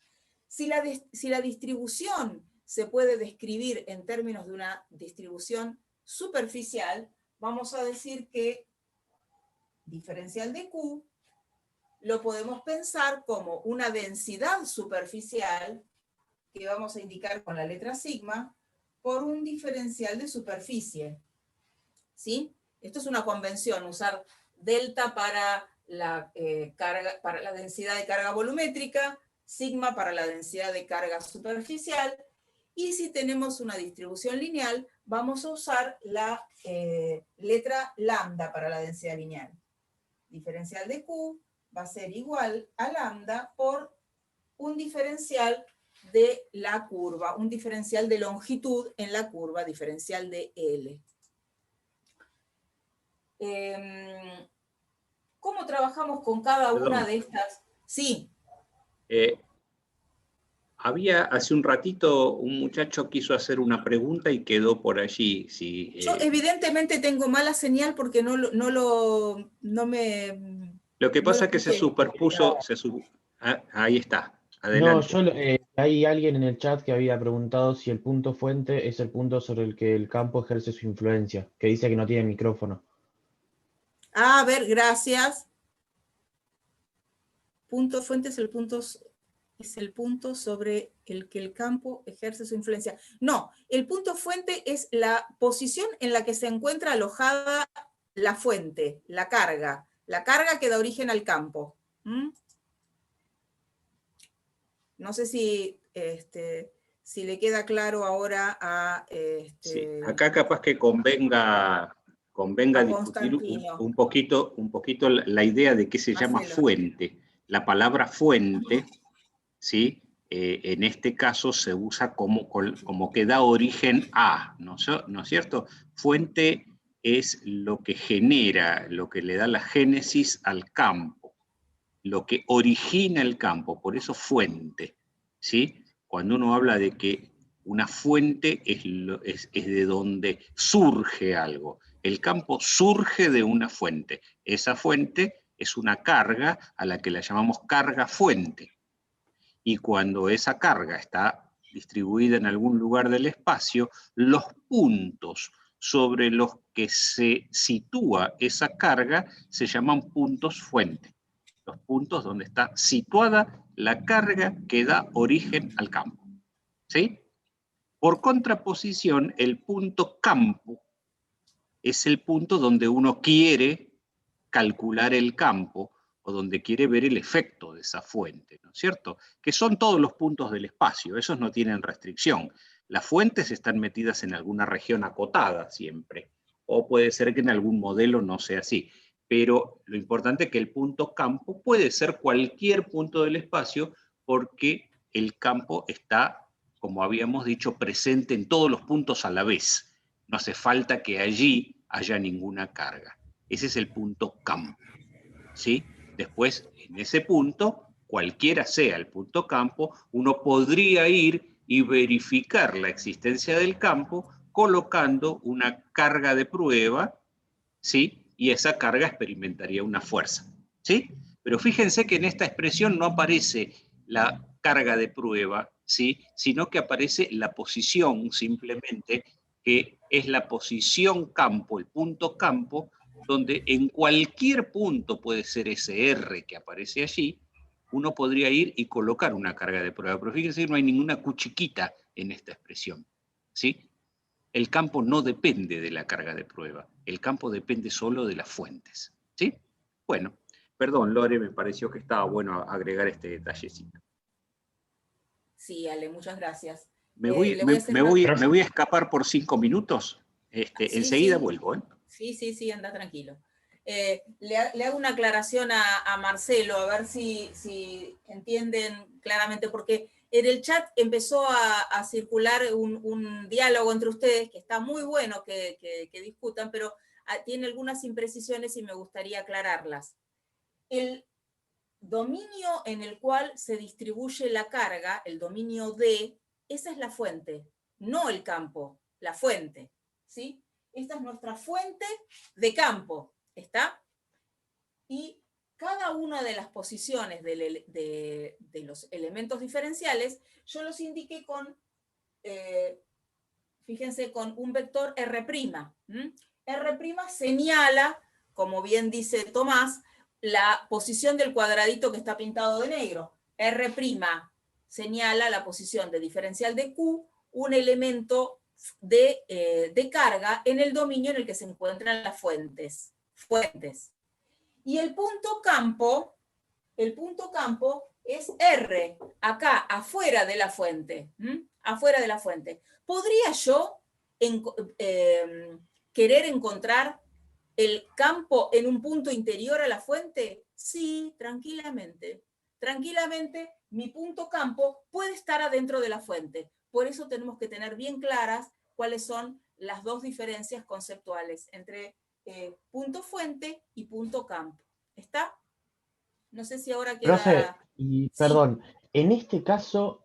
Si la distribución se puede describir en términos de una distribución superficial, vamos a decir que diferencial de Q lo podemos pensar como una densidad superficial, que vamos a indicar con la letra sigma, por un diferencial de superficie. ¿Sí? Esto es una convención, usar delta para la densidad de carga volumétrica, sigma para la densidad de carga superficial, y si tenemos una distribución lineal, vamos a usar la letra lambda para la densidad lineal. Diferencial de Q va a ser igual a lambda por un diferencial de la curva, un diferencial de longitud en la curva, diferencial de L. ¿Cómo trabajamos con cada una de estas? Sí. Había hace un ratito un muchacho quiso hacer una pregunta y quedó por allí. Si, Yo evidentemente tengo mala señal porque no me... Lo que pasa es que se escuché. superpuso, ahí está, adelante. No, hay alguien en el chat que había preguntado si el punto fuente es el punto sobre el que el campo ejerce su influencia, que dice que no tiene micrófono. A ver, gracias. Punto fuente es el punto sobre el que el campo ejerce su influencia. No, el punto fuente es la posición en la que se encuentra alojada la fuente, la carga que da origen al campo. No sé si, si le queda claro ahora a... Sí, acá capaz que convenga discutir Constantino. un poquito la idea de qué se llama fuente. La palabra fuente, ¿sí? En este caso se usa como que da origen a, ¿no es cierto? Fuente es lo que genera, lo que le da la génesis al campo, lo que origina el campo, por eso fuente, ¿sí? Cuando uno habla de que una fuente es de donde surge algo. El campo surge de una fuente. Esa fuente es una carga a la que la llamamos carga fuente. Y cuando esa carga está distribuida en algún lugar del espacio, los puntos sobre los que se sitúa esa carga se llaman puntos fuente. Los puntos donde está situada la carga que da origen al campo. ¿Sí? Por contraposición, el punto campo es el punto donde uno quiere calcular el campo o donde quiere ver el efecto de esa fuente, ¿no es cierto? Que son todos los puntos del espacio, esos no tienen restricción. Las fuentes están metidas en alguna región acotada siempre, o puede ser que en algún modelo no sea así. Pero lo importante es que el punto campo puede ser cualquier punto del espacio porque el campo está, como habíamos dicho, presente en todos los puntos a la vez. No hace falta que allí haya ninguna carga. Ese es el punto campo, ¿sí? Después, en ese punto, cualquiera sea el punto campo, uno podría ir y verificar la existencia del campo colocando una carga de prueba, ¿sí? Y esa carga experimentaría una fuerza, ¿sí? Pero fíjense que en esta expresión no aparece la carga de prueba, ¿sí? Sino que aparece la posición simplemente, que es la posición campo, el punto campo, donde en cualquier punto, puede ser ese R que aparece allí, uno podría ir y colocar una carga de prueba. Pero fíjense que no hay ninguna cuchiquita en esta expresión, ¿sí? El campo no depende de la carga de prueba, el campo depende solo de las fuentes, ¿sí? Bueno, perdón, Lore, me pareció que estaba bueno agregar este detallecito. Sí, Ale, muchas gracias. Me voy a escapar por 5 minutos. Sí, enseguida sí. vuelvo, ¿eh? Sí, anda tranquilo. Le hago una aclaración a Marcelo, a ver si entienden claramente, porque en el chat empezó a circular un diálogo entre ustedes, que está muy bueno que discutan, pero tiene algunas imprecisiones y me gustaría aclararlas. El dominio en el cual se distribuye la carga, el dominio D, esa es la fuente, no el campo, la fuente, ¿sí? Esta es nuestra fuente de campo, ¿está? Y cada una de las posiciones de los elementos diferenciales, yo los indiqué con, fíjense, con un vector R'. R' señala, como bien dice Tomás, la posición del cuadradito que está pintado de negro. R' señala la posición de diferencial de Q, un elemento de carga en el dominio en el que se encuentran las fuentes. Y el punto campo es R, acá, afuera de la fuente. Afuera de la fuente. ¿Podría yo querer encontrar el campo en un punto interior a la fuente? Sí, tranquilamente. Tranquilamente, mi punto campo puede estar adentro de la fuente. Por eso tenemos que tener bien claras cuáles son las dos diferencias conceptuales entre punto fuente y punto campo. ¿Está? No sé si ahora queda... Profe, y sí. perdón, en este caso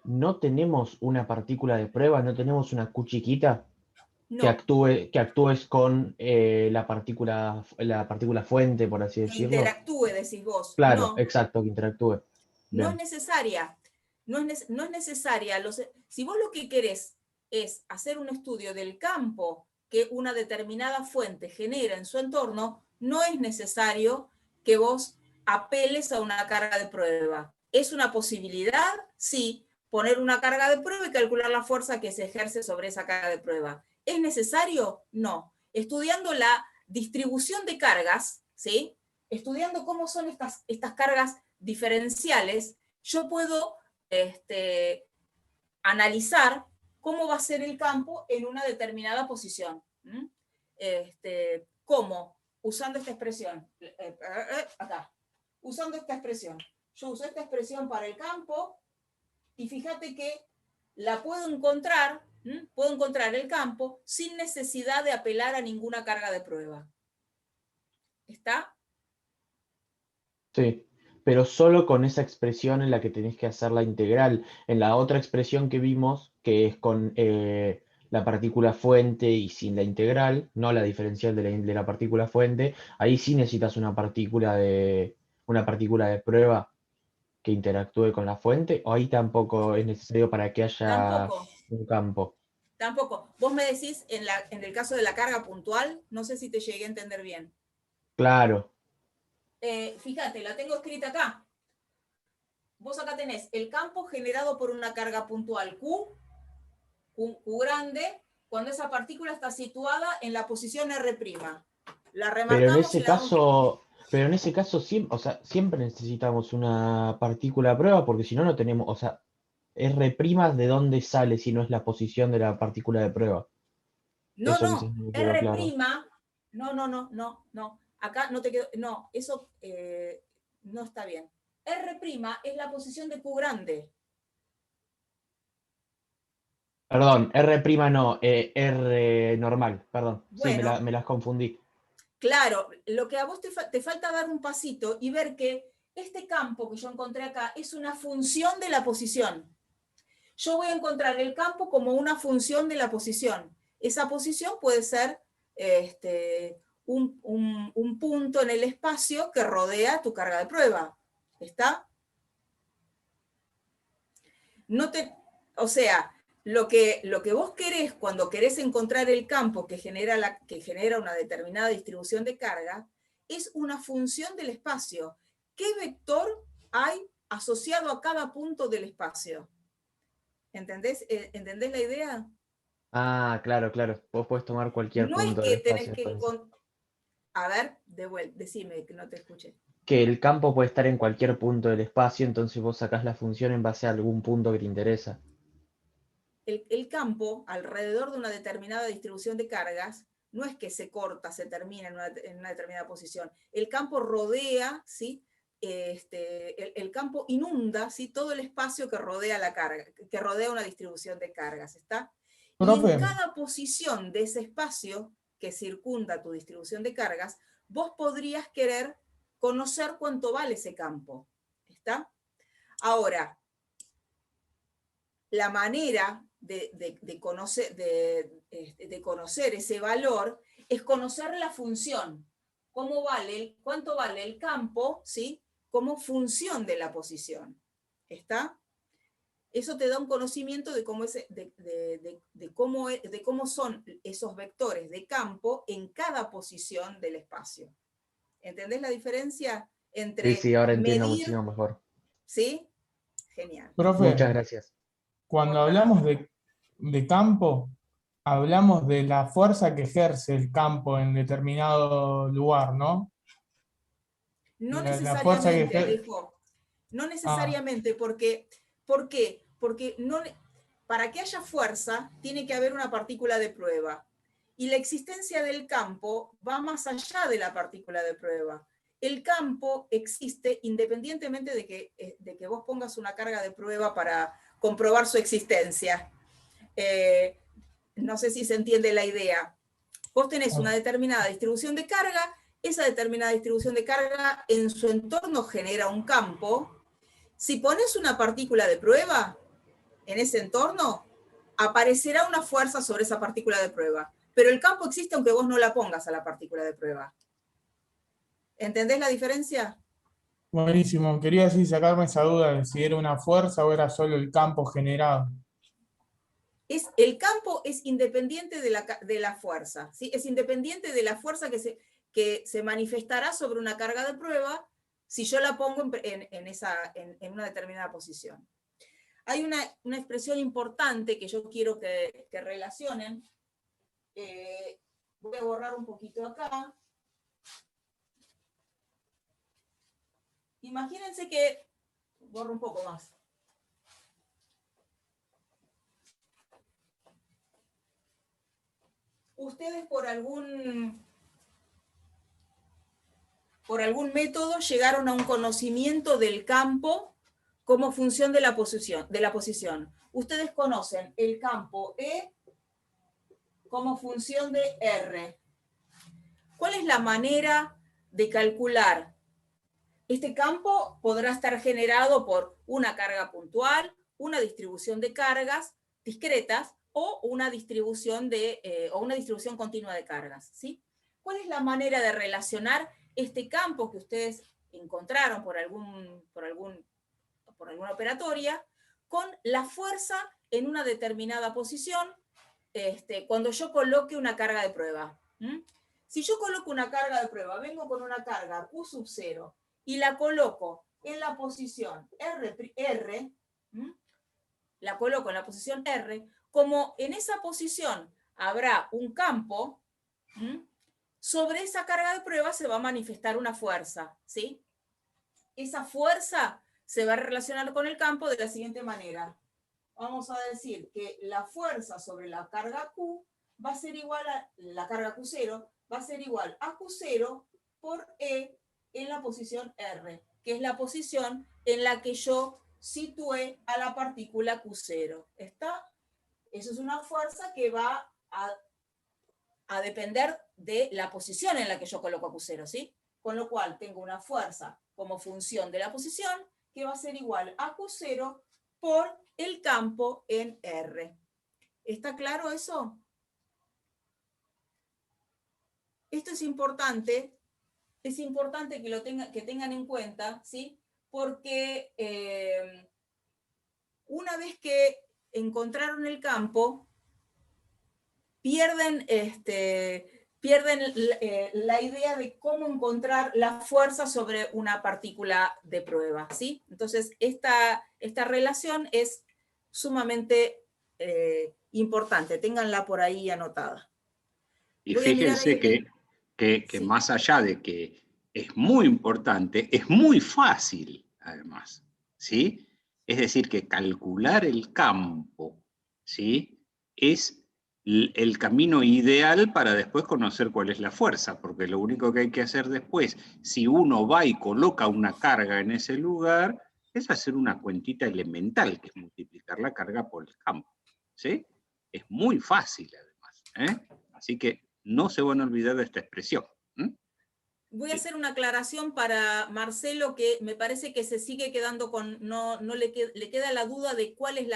no tenemos una partícula de prueba, no tenemos una Q chiquita No, que actúes con la partícula fuente, por así que decirlo. interactúe, decís vos. Claro, No, exacto, que interactúe. no es Bien. necesaria. No es necesaria. Si vos lo que querés es hacer un estudio del campo que una determinada fuente genera en su entorno, no es necesario que vos apeles a una carga de prueba. ¿Es una posibilidad? Sí, poner una carga de prueba y calcular la fuerza que se ejerce sobre esa carga de prueba. ¿Es necesario? No. Estudiando la distribución de cargas, ¿sí? Estudiando cómo son estas cargas diferenciales, yo puedo analizar cómo va a ser el campo en una determinada posición. ¿Cómo? Usando esta expresión. Acá. Usando esta expresión. Yo uso esta expresión para el campo y fíjate que la puedo encontrar el campo sin necesidad de apelar a ninguna carga de prueba. ¿Está? Sí, pero solo con esa expresión en la que tenés que hacer la integral. En la otra expresión que vimos, que es con la partícula fuente y sin la integral, no la diferencial de la partícula fuente, ahí sí necesitas una partícula de prueba que interactúe con la fuente, o ahí tampoco es necesario para que haya Tampoco. un campo. Tampoco. Vos me decís, en el caso de la carga puntual, no sé si te llegué a entender bien. Claro. Fíjate, la tengo escrita acá. Vos acá tenés el campo generado por una carga puntual Q grande, cuando esa partícula está situada en la posición R'. La Pero en remarcamos y ese la damos. caso siempre, o sea, siempre necesitamos una partícula de prueba, porque si no, no tenemos, o sea, R' ¿de dónde sale si no es la posición de la partícula de prueba? No, Eso quizás no, no me quedó R'. claro. No. Acá no te quedó. No, eso no está bien. R' es la posición de Q grande. Perdón, R' no, R normal, perdón. Sí, Bueno, me las confundí. claro, lo que a vos te falta dar un pasito y ver que este campo que yo encontré acá es una función de la posición. Yo voy a encontrar el campo como una función de la posición. Esa posición puede ser un punto en el espacio que rodea tu carga de prueba. ¿Está? No te, o sea, lo que vos querés cuando querés encontrar el campo que genera una determinada distribución de carga es una función del espacio. ¿Qué vector hay asociado a cada punto del espacio? ¿Entendés la idea? Ah, claro, claro. Vos podés tomar cualquier No es punto del que tenés espacio que después de eso. encontrar. A ver, decime que no te escuché. Que el campo puede estar en cualquier punto del espacio, entonces vos sacás la función en base a algún punto que te interesa. El campo, alrededor de una determinada distribución de cargas, no es que se corta, se termina en una determinada posición. El campo rodea, ¿sí? El campo inunda, ¿sí? Todo el espacio que rodea la carga, que rodea una distribución de cargas, ¿está? Y en Profe, cada posición de ese espacio que circunda tu distribución de cargas, vos podrías querer conocer cuánto vale ese campo, ¿está? Ahora, la manera de conocer ese valor es conocer la función. ¿Cuánto vale el campo, ¿sí? Como función de la posición. ¿Está? Eso te da un conocimiento de cómo son esos vectores de campo en cada posición del espacio. ¿Entendés la diferencia Sí, entre sí, ahora entiendo medir? muchísimo mejor. ¿Sí? Genial. profe, Muchas gracias. cuando Por nada. hablamos de campo, hablamos de la fuerza que ejerce el campo en determinado lugar, ¿no? No La fuerza que necesariamente, ejerce... Alejo. No Ah, necesariamente, porque, ¿por qué? Porque para que haya fuerza tiene que haber una partícula de prueba. Y la existencia del campo va más allá de la partícula de prueba. El campo existe independientemente de que vos pongas una carga de prueba para comprobar su existencia. No sé si se entiende la idea. Vos tenés una determinada distribución de carga, esa determinada distribución de carga en su entorno genera un campo. Si pones una partícula de prueba en ese entorno, aparecerá una fuerza sobre esa partícula de prueba. Pero el campo existe aunque vos no la pongas a la partícula de prueba. ¿Entendés la diferencia? buenísimo. Quería así sacarme esa duda de si era una fuerza o era solo el campo generado. El campo es independiente de la fuerza, ¿sí? Es independiente de la fuerza que se manifestará sobre una carga de prueba si yo la pongo en una determinada posición. Hay una expresión importante que yo quiero que relacionen. Voy a borrar un poquito acá. Imagínense que, borro un poco más. Ustedes por algún método llegaron a un conocimiento del campo como función de la posición. Ustedes conocen el campo E como función de R. ¿Cuál es la manera de calcular? Este campo podrá estar generado por una carga puntual, una distribución de cargas discretas o una distribución continua de cargas, ¿sí? ¿Cuál es la manera de relacionar este campo que ustedes encontraron por alguna operatoria con la fuerza en una determinada posición cuando yo coloque una carga de prueba? Si yo coloco una carga de prueba, vengo con una carga Q sub 0 y la coloco en la posición R, la coloco en la posición R, como en esa posición habrá un campo, sobre esa carga de prueba se va a manifestar una fuerza, ¿sí? Esa fuerza se va a relacionar con el campo de la siguiente manera. Vamos a decir que la fuerza sobre la carga Q va a ser igual a la carga Q0, va a ser igual a Q0 por E en la posición R, que es la posición en la que yo situé a la partícula Q0. ¿Está? Eso es una fuerza que va a depender de la posición en la que yo coloco a Q0, ¿sí? Con lo cual tengo una fuerza como función de la posición que va a ser igual a Q0 por el campo en R. ¿Está claro eso? Esto es importante que tengan en cuenta, ¿sí? Porque una vez que encontraron el campo, pierden la idea de cómo encontrar la fuerza sobre una partícula de prueba, ¿sí? Entonces, esta relación es sumamente importante. Ténganla por ahí anotada. Y Voy a mirar fíjense ahí que sí. Más allá de que es muy importante, es muy fácil, además, ¿sí? Es decir, que calcular el campo, ¿sí? Es el camino ideal para después conocer cuál es la fuerza, porque lo único que hay que hacer después, si uno va y coloca una carga en ese lugar, es hacer una cuentita elemental, que es multiplicar la carga por el campo, ¿sí? Es muy fácil, además, ¿eh? Así que no se van a olvidar de esta expresión. Voy a hacer una aclaración para Marcelo, que me parece que se sigue quedando con, no le queda la duda de cuál es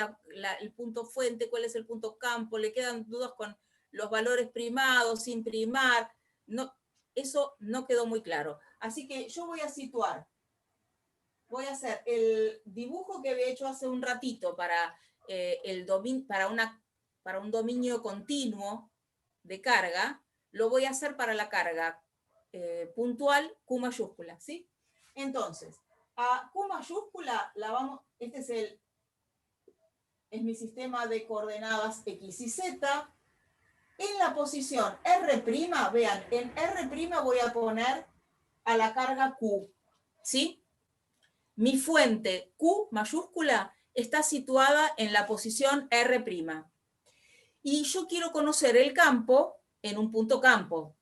el punto fuente, cuál es el punto campo, le quedan dudas con los valores primados, sin primar, no, eso no quedó muy claro. Así que yo voy a situar, voy a hacer el dibujo que había hecho hace un ratito para un dominio continuo de carga, lo voy a hacer para la carga puntual Q mayúscula, ¿sí? Entonces, a Q mayúscula este es mi sistema de coordenadas X y Z. En la posición R', vean, en R' voy a poner a la carga Q, ¿sí? Mi fuente Q mayúscula está situada en la posición R'. Y yo quiero conocer el campo en un punto campo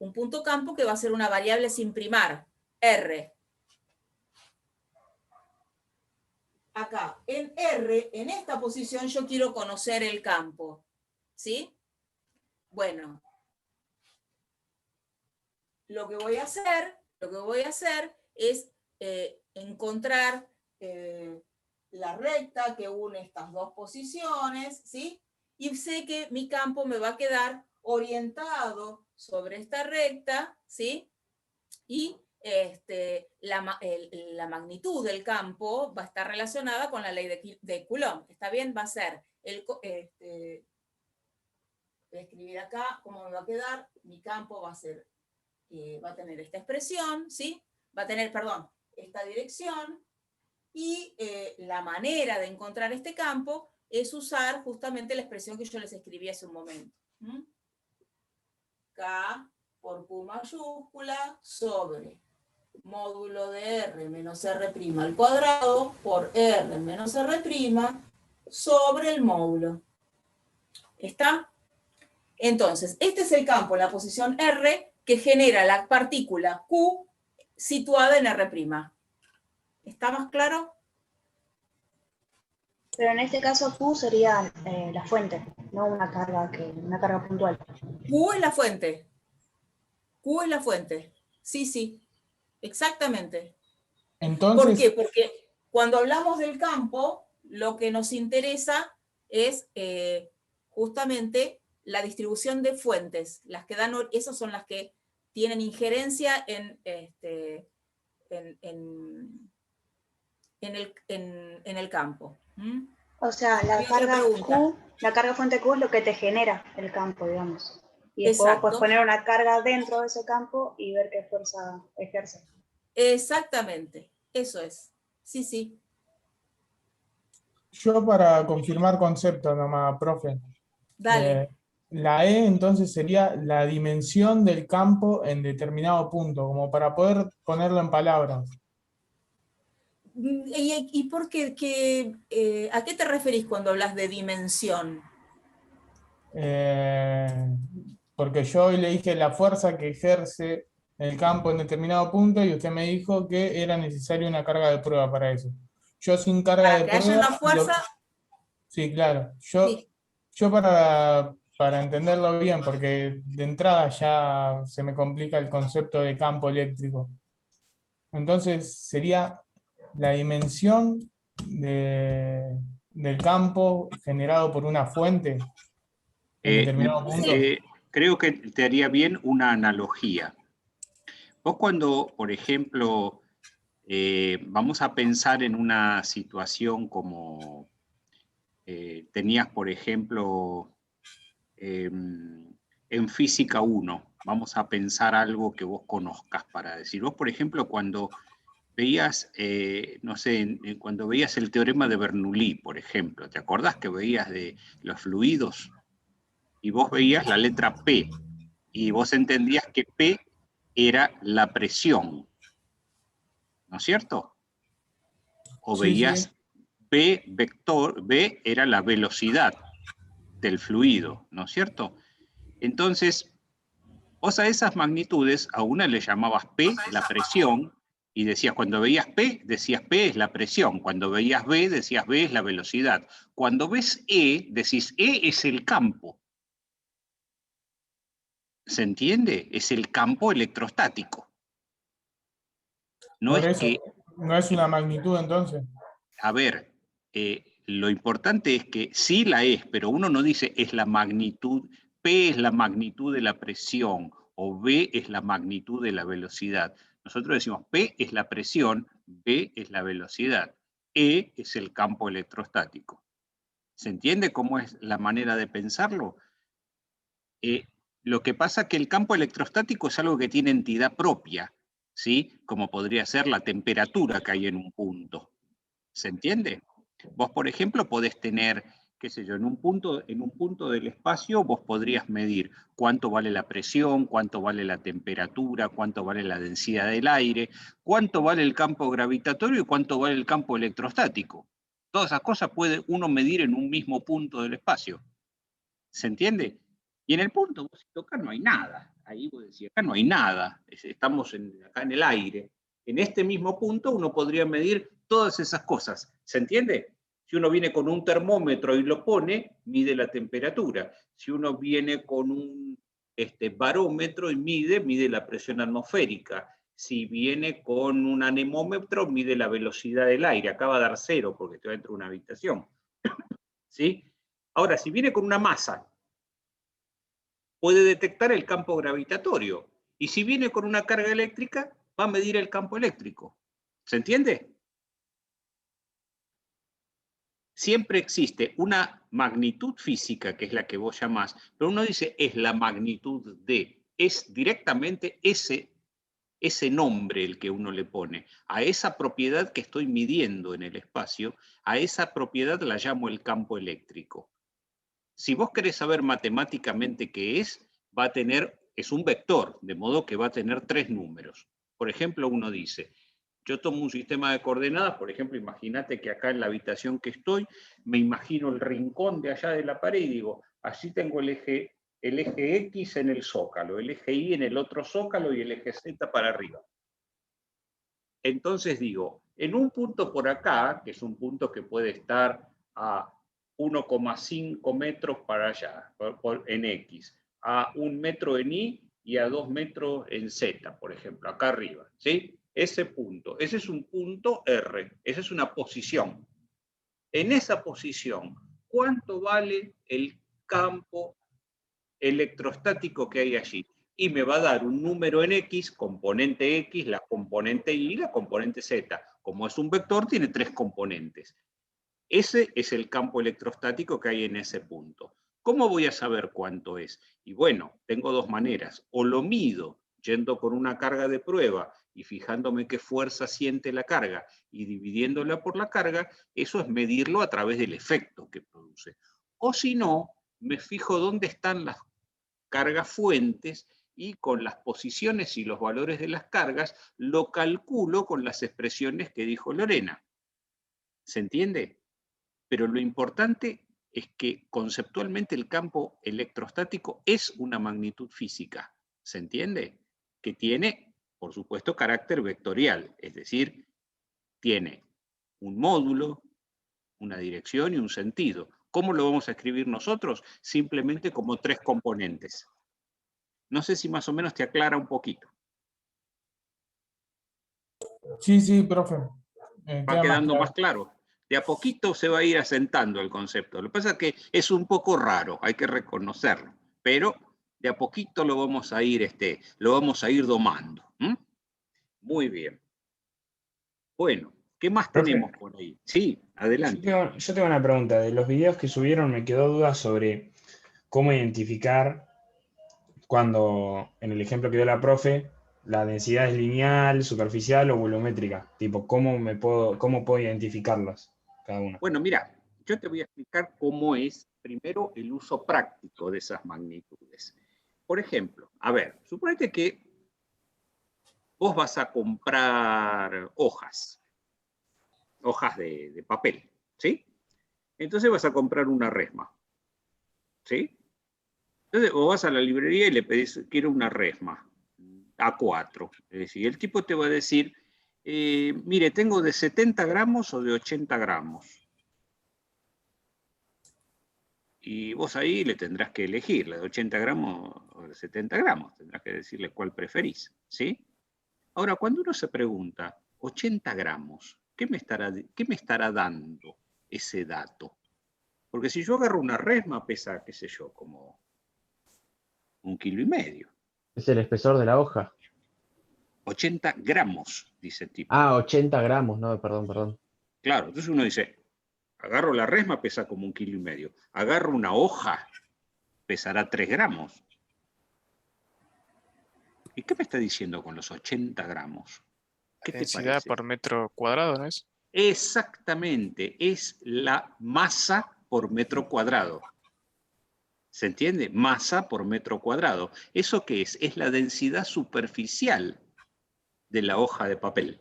que va a ser una variable sin primar, R. Acá, en R, en esta posición, yo quiero conocer el campo, ¿sí? Bueno, lo que voy a hacer es encontrar la recta que une estas dos posiciones, ¿sí? Y sé que mi campo me va a quedar orientado sobre esta recta, ¿sí? Y la magnitud del campo va a estar relacionada con la ley de Coulomb. ¿Está bien? Va a ser, voy a escribir acá cómo me va a quedar, mi campo va a ser va a tener esta expresión, ¿sí? Va a tener, perdón, esta dirección, y la manera de encontrar este campo es usar justamente la expresión que yo les escribí hace un momento. K por Q mayúscula sobre módulo de R menos R' al cuadrado por R menos R' sobre el módulo. ¿Está? Entonces, este es el campo en la posición R que genera la partícula Q situada en R'. ¿Está más claro? Pero en este caso Q sería la fuente, no una carga puntual. Q es la fuente. Q es la fuente. Sí, sí, exactamente. Entonces, ¿Por qué? Porque cuando hablamos del campo, lo que nos interesa es justamente la distribución de fuentes. Las que dan, esas son las que tienen injerencia en el campo. O sea, la carga fuente Q es lo que te genera el campo, digamos. Y después Exacto. puedes poner una carga dentro de ese campo y ver qué fuerza ejerce. Exactamente, eso es. Sí, sí. yo para confirmar concepto nomás, profe. Dale. La E entonces sería la dimensión del campo en determinado punto, como para poder ponerlo en palabras. ¿Y por qué? ¿A qué te referís cuando hablas de dimensión? Porque yo hoy le dije la fuerza que ejerce el campo en determinado punto y usted me dijo que era necesaria una carga de prueba para eso. Yo sin carga Para de que haya una prueba, fuerza, sí, claro. sí. Yo para entenderlo bien, porque de entrada ya se me complica el concepto de campo eléctrico. Entonces sería la dimensión del campo generado por una fuente en determinado punto. Creo que te haría bien una analogía. Vos cuando, por ejemplo, vamos a pensar en una situación como tenías, por ejemplo, en física 1, vamos a pensar algo que vos conozcas para decir. Vos, por ejemplo, cuando veías, no sé, cuando veías el teorema de Bernoulli, por ejemplo, ¿te acordás que veías de los fluidos? Y vos veías la letra P, y vos entendías que P era la presión, ¿no es cierto? O Sí, veías sí. B, vector, B era la velocidad del fluido, ¿no es cierto? Entonces, vos a esas magnitudes, a una le llamabas P, la presión, y decías, cuando veías P, decías P es la presión. Cuando veías B, decías B es la velocidad. Cuando ves E, decís E es el campo. ¿Se entiende? Es el campo electrostático. No Por es eso, que, no es una magnitud entonces. a ver, lo importante es que sí la es, pero uno no dice es la magnitud, P es la magnitud de la presión o B es la magnitud de la velocidad. Nosotros decimos P es la presión, B es la velocidad, E es el campo electrostático. ¿Se entiende cómo es la manera de pensarlo? Lo que pasa es que el campo electrostático es algo que tiene entidad propia, ¿sí? Como podría ser la temperatura que hay en un punto. ¿Se entiende? Vos, por ejemplo, podés tener, qué sé yo, en un punto del espacio vos podrías medir cuánto vale la presión, cuánto vale la temperatura, cuánto vale la densidad del aire, cuánto vale el campo gravitatorio y cuánto vale el campo electrostático. Todas esas cosas puede uno medir en un mismo punto del espacio. ¿Se entiende? Y en el punto, vos acá no hay nada. Ahí vos decís, acá no hay nada. Estamos acá en el aire. En este mismo punto uno podría medir todas esas cosas. ¿Se entiende? Si uno viene con un termómetro y lo pone, mide la temperatura. Si uno viene con un barómetro y mide la presión atmosférica. Si viene con un anemómetro, mide la velocidad del aire. Acá va a dar 0 porque está dentro de una habitación. ¿Sí? Ahora, si viene con una masa, puede detectar el campo gravitatorio. Y si viene con una carga eléctrica, va a medir el campo eléctrico. ¿Se entiende? Siempre existe una magnitud física, que es la que vos llamás, pero uno dice es la magnitud de. es directamente ese nombre el que uno le pone. A esa propiedad que estoy midiendo en el espacio, a esa propiedad la llamo el campo eléctrico. Si vos querés saber matemáticamente qué es, es un vector, de modo que va a tener 3 números. Por ejemplo, uno dice, yo tomo un sistema de coordenadas, por ejemplo, imagínate que acá en la habitación que estoy, me imagino el rincón de allá de la pared y digo, así tengo el eje X en el zócalo, el eje Y en el otro zócalo y el eje Z para arriba. Entonces digo, en un punto por acá, que es un punto que puede estar a 1,5 metros para allá, en X, a 1 metro en Y y a 2 metros en Z, por ejemplo, acá arriba, ¿sí? Ese punto, ese es un punto R, esa es una posición. En esa posición, ¿cuánto vale el campo electrostático que hay allí? Y me va a dar un número en X, componente X, la componente Y y la componente Z. Como es un vector, tiene 3 componentes. Ese es el campo electrostático que hay en ese punto. ¿Cómo voy a saber cuánto es? Y bueno, tengo 2 maneras. O lo mido yendo por una carga de prueba y fijándome qué fuerza siente la carga y dividiéndola por la carga, eso es medirlo a través del efecto que produce. O si no, me fijo dónde están las cargas fuentes y con las posiciones y los valores de las cargas lo calculo con las expresiones que dijo Lorena. ¿Se entiende? Pero lo importante es que conceptualmente el campo electrostático es una magnitud física. ¿Se entiende? Que tiene, por supuesto, carácter vectorial, es decir, tiene un módulo, una dirección y un sentido. ¿Cómo lo vamos a escribir nosotros? Simplemente como 3 componentes. No sé si más o menos te aclara un poquito. Sí, profe. Va quedando más claro. De a poquito se va a ir asentando el concepto. Lo que pasa es que es un poco raro, hay que reconocerlo, pero de a poquito lo vamos a ir domando. Muy bien. Bueno, ¿qué más Profe, tenemos por ahí? Sí, adelante. yo tengo una pregunta. De los videos que subieron me quedó duda sobre cómo identificar cuando, en el ejemplo que dio la profe, la densidad es lineal, superficial o volumétrica. Tipo, ¿cómo puedo identificarlas cada una? Bueno, mira, yo te voy a explicar cómo es primero el uso práctico de esas magnitudes. Por ejemplo, a ver, suponete que vos vas a comprar hojas de papel, ¿sí? Entonces vas a comprar una resma, ¿sí? Entonces vos vas a la librería y le pedís, quiero una resma A4. Es decir, el tipo te va a decir, mire, tengo de 70 gramos o de 80 gramos. Y vos ahí le tendrás que elegir, la de 80 gramos o de 70 gramos. Tendrás que decirle cuál preferís, ¿sí? Ahora, cuando uno se pregunta, 80 gramos, ¿qué me estará dando ese dato? Porque si yo agarro una resma, pesa, qué sé yo, como 1,5 kilos. Es el espesor de la hoja. 80 gramos, dice el tipo. Ah, 80 gramos, no, perdón. Claro, entonces uno dice, agarro la resma, pesa como 1,5 kilos. Agarro una hoja, pesará 3 gramos. ¿Y qué me está diciendo con los 80 gramos? ¿Qué te Densidad parece? por metro cuadrado, ¿no es? Exactamente, es la masa por metro cuadrado. ¿Se entiende? Masa por metro cuadrado. ¿Eso qué es? Es la densidad superficial de la hoja de papel.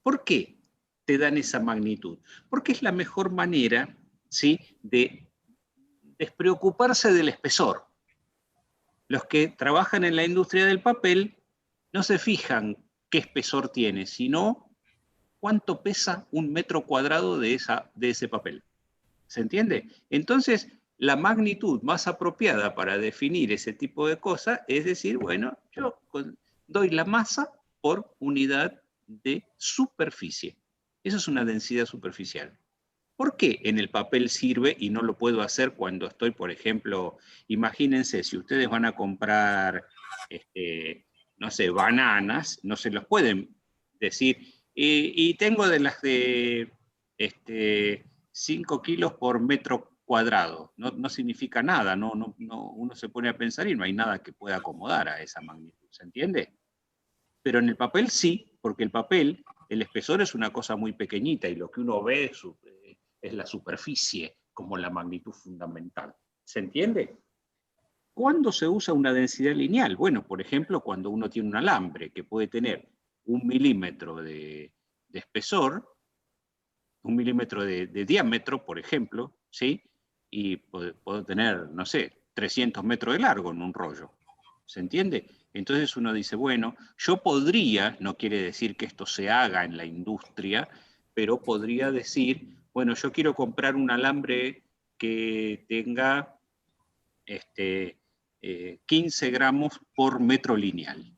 ¿Por qué te dan esa magnitud? Porque es la mejor manera, ¿sí?, de despreocuparse del espesor. Los que trabajan en la industria del papel no se fijan qué espesor tiene, sino cuánto pesa 1 metro cuadrado de ese papel. ¿Se entiende? Entonces, la magnitud más apropiada para definir ese tipo de cosas es decir, bueno, yo doy la masa por unidad de superficie. Eso es una densidad superficial. ¿Por qué en el papel sirve y no lo puedo hacer cuando estoy, por ejemplo, imagínense, si ustedes van a comprar, no sé, bananas, no se los pueden decir, y tengo de las de 5 kilos por metro cuadrado. No significa nada, uno se pone a pensar y no hay nada que pueda acomodar a esa magnitud, ¿se entiende? Pero en el papel sí, porque el papel, el espesor es una cosa muy pequeñita y lo que uno ve es la superficie como la magnitud fundamental. ¿Se entiende? ¿Cuándo se usa una densidad lineal? Bueno, por ejemplo, cuando uno tiene un alambre que puede tener 1 milímetro de espesor, 1 milímetro de diámetro, por ejemplo, ¿sí? Y puedo tener, no sé, 300 metros de largo en un rollo. ¿Se entiende? Entonces uno dice, bueno, yo podría, no quiere decir que esto se haga en la industria, pero podría decir, bueno, yo quiero comprar un alambre que tenga 15 gramos por metro lineal.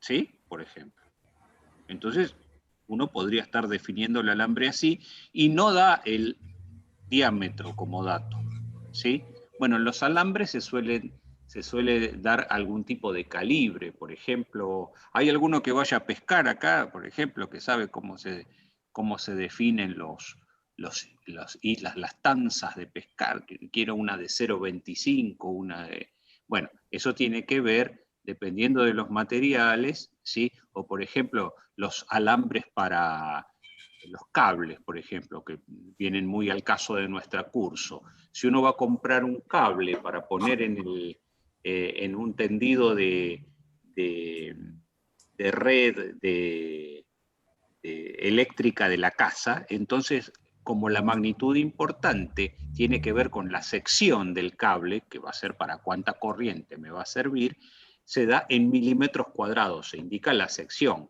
¿Sí? Por ejemplo. Entonces, uno podría estar definiendo el alambre así y no da el diámetro como dato. ¿Sí? Bueno, en los alambres se suele dar algún tipo de calibre, por ejemplo. ¿Hay alguno que vaya a pescar acá, por ejemplo, que sabe cómo se definen las tanzas de pescar? Quiero una de 0,25, una de... Bueno, eso tiene que ver, dependiendo de los materiales, ¿sí? O por ejemplo, los alambres para los cables, por ejemplo, que vienen muy al caso de nuestro curso. Si uno va a comprar un cable para poner en un tendido de red eléctrica de la casa, entonces, como la magnitud importante tiene que ver con la sección del cable, que va a ser para cuánta corriente me va a servir, se da en milímetros cuadrados, se indica la sección.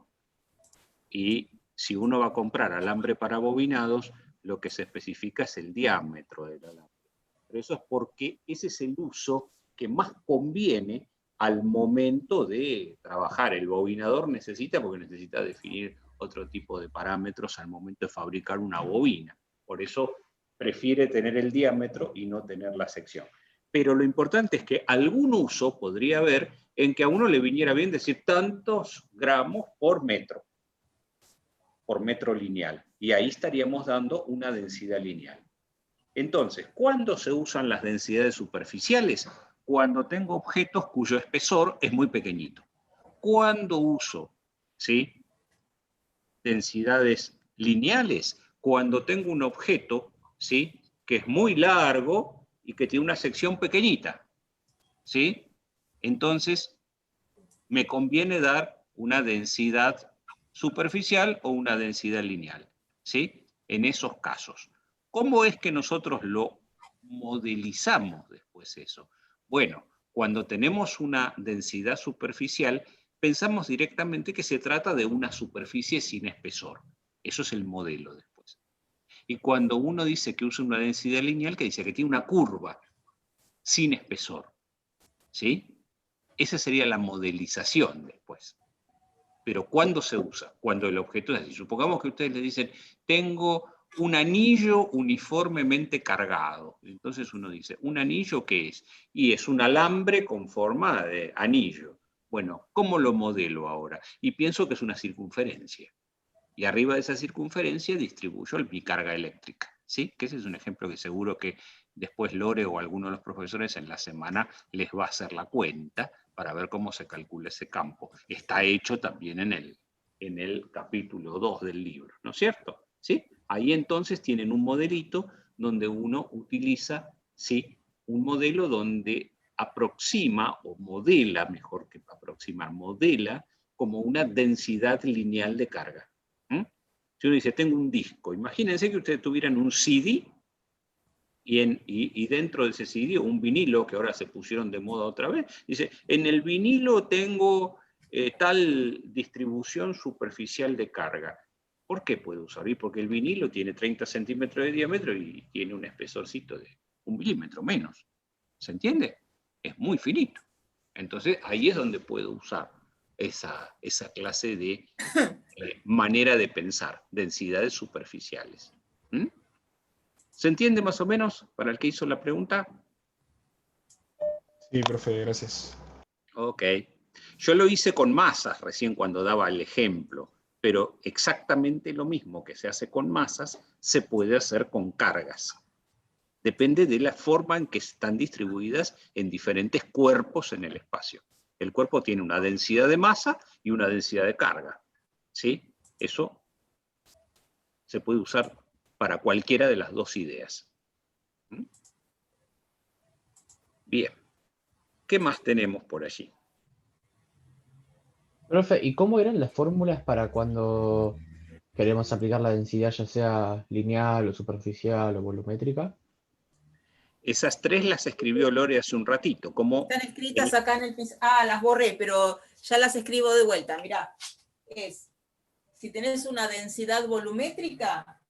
Y si uno va a comprar alambre para bobinados, lo que se especifica es el diámetro del alambre. Pero eso es porque ese es el uso que más conviene al momento de trabajar. El bobinador necesita, porque necesita definir otro tipo de parámetros al momento de fabricar una bobina. Por eso prefiere tener el diámetro y no tener la sección. Pero lo importante es que algún uso podría haber en que a uno le viniera bien decir tantos gramos por metro lineal. Y ahí estaríamos dando una densidad lineal. Entonces, ¿cuándo se usan las densidades superficiales? Cuando tengo objetos cuyo espesor es muy pequeñito. ¿Cuándo uso, ¿sí?, densidades lineales? Cuando tengo un objeto, ¿sí?, que es muy largo y que tiene una sección pequeñita, ¿sí? Entonces, me conviene dar una densidad superficial o una densidad lineal, ¿sí? En esos casos. ¿Cómo es que nosotros lo modelizamos después eso? Bueno, cuando tenemos una densidad superficial, pensamos directamente que se trata de una superficie sin espesor. Eso es el modelo después. Y cuando uno dice que usa una densidad lineal, que dice que tiene una curva sin espesor, ¿sí? Esa sería la modelización después. Pero ¿cuándo se usa? Cuando el objeto es así. Supongamos que ustedes le dicen, tengo un anillo uniformemente cargado. Entonces uno dice, ¿un anillo qué es? Y es un alambre con forma de anillo. Bueno, ¿cómo lo modelo ahora? Y pienso que es una circunferencia. Y arriba de esa circunferencia distribuyo mi carga eléctrica. ¿Sí? Que ese es un ejemplo que seguro que después Lore o alguno de los profesores en la semana les va a hacer la cuenta para ver cómo se calcula ese campo. Está hecho también en el capítulo 2 del libro, ¿no es cierto? ¿Sí? Ahí entonces tienen un modelito donde uno utiliza, ¿sí?, un modelo donde aproxima o modela, mejor que aproximar, modela como una densidad lineal de carga. Si uno dice, tengo un disco, imagínense que ustedes tuvieran un CD y dentro de ese CD, un vinilo, que ahora se pusieron de moda otra vez, dice, en el vinilo tengo tal distribución superficial de carga. ¿Por qué puedo usar? Y porque el vinilo tiene 30 centímetros de diámetro y tiene un espesorcito de 1 milímetro menos. ¿Se entiende? Es muy finito. Entonces, ahí es donde puedo usar esa clase de manera de pensar, densidades superficiales. ¿Se entiende más o menos para el que hizo la pregunta? Sí, profe, gracias. Ok. Yo lo hice con masas recién cuando daba el ejemplo, pero exactamente lo mismo que se hace con masas se puede hacer con cargas. Depende de la forma en que están distribuidas en diferentes cuerpos en el espacio. El cuerpo tiene una densidad de masa y una densidad de carga. ¿Sí? Eso se puede usar para cualquiera de las dos ideas. ¿Mm? Bien. ¿Qué más tenemos por allí? Profe, ¿y cómo eran las fórmulas para cuando queremos aplicar la densidad, ya sea lineal o superficial o volumétrica? Esas tres las escribió Lore hace un ratito. Como Están escritas acá en el piso. Ah, las borré, pero ya las escribo de vuelta. Mirá, si tenés una densidad volumétrica,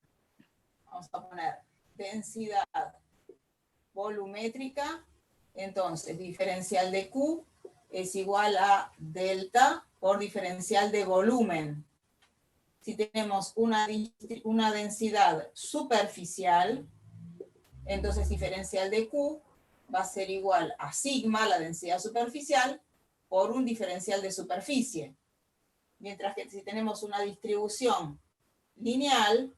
vamos a poner densidad volumétrica, entonces diferencial de Q es igual a delta por diferencial de volumen. Si tenemos una densidad superficial, entonces diferencial de Q va a ser igual a sigma, la densidad superficial, por un diferencial de superficie. Mientras que si tenemos una distribución lineal,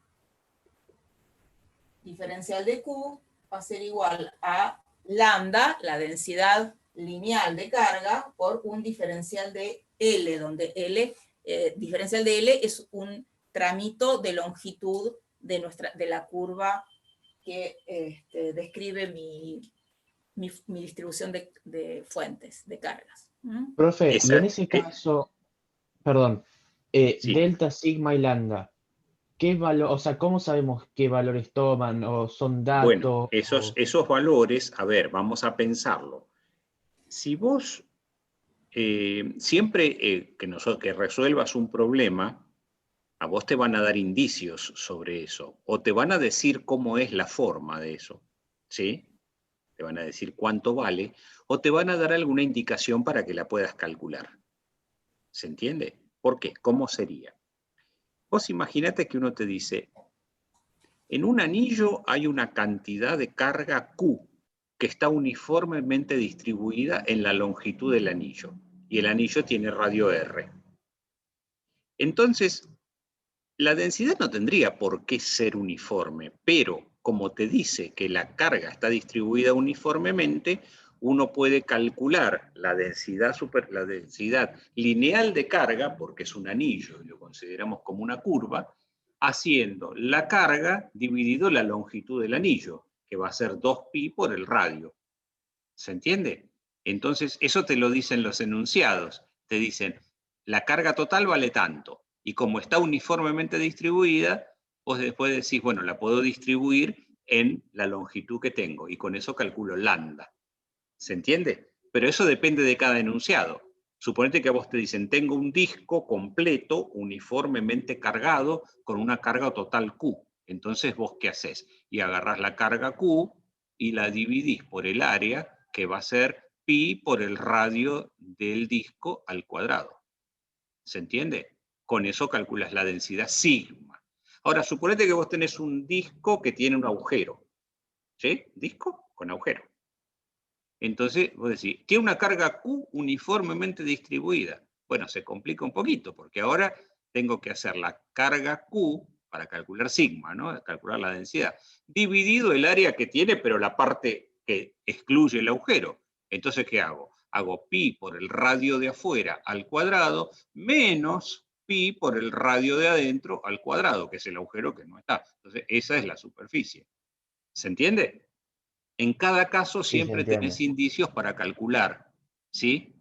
diferencial de Q va a ser igual a lambda, la densidad lineal de carga, por un diferencial de L, donde diferencial de L es un tramito de longitud de la curva que describe mi distribución de fuentes, de cargas. Profe, y en ese caso, perdón, sí. delta, sigma y lambda, ¿qué valor, o sea, cómo sabemos qué valores toman o son datos? Bueno, esos valores, a ver, vamos a pensarlo. Si vos siempre que resuelvas un problema, a vos te van a dar indicios sobre eso, o te van a decir cómo es la forma de eso, ¿sí? Te van a decir cuánto vale, o te van a dar alguna indicación para que la puedas calcular. ¿Se entiende? ¿Por qué? ¿Cómo sería? Vos imaginate que uno te dice, en un anillo hay una cantidad de carga Q que está uniformemente distribuida en la longitud del anillo, y el anillo tiene radio R. Entonces, la densidad no tendría por qué ser uniforme, pero como te dice que la carga está distribuida uniformemente, uno puede calcular la densidad lineal de carga, porque es un anillo y lo consideramos como una curva, haciendo la carga dividido la longitud del anillo, que va a ser 2pi por el radio. ¿Se entiende? Entonces, eso te lo dicen los enunciados. Te dicen, la carga total vale tanto. Y como está uniformemente distribuida, vos después decís, bueno, la puedo distribuir en la longitud que tengo. Y con eso calculo lambda. ¿Se entiende? Pero eso depende de cada enunciado. Suponete que a vos te dicen, tengo un disco completo, uniformemente cargado, con una carga total Q. Entonces, ¿vos qué haces? Y agarrás la carga Q y la dividís por el área, que va a ser pi por el radio del disco al cuadrado. ¿Se entiende? Con eso calculas la densidad sigma. Ahora, suponete que vos tenés un disco que tiene un agujero. ¿Sí? Disco con agujero. Entonces, vos decís, tiene una carga Q uniformemente distribuida. Bueno, se complica un poquito, porque ahora tengo que hacer la carga Q para calcular sigma, ¿no? Calcular la densidad, dividido el área que tiene, pero la parte que excluye el agujero. Entonces, ¿qué hago? Hago pi por el radio de afuera al cuadrado, menos pi por el radio de adentro al cuadrado, que es el agujero que no está. Entonces, esa es la superficie. ¿Se entiende? En cada caso Sí, se siempre entiende. tenés indicios para calcular, ¿sí?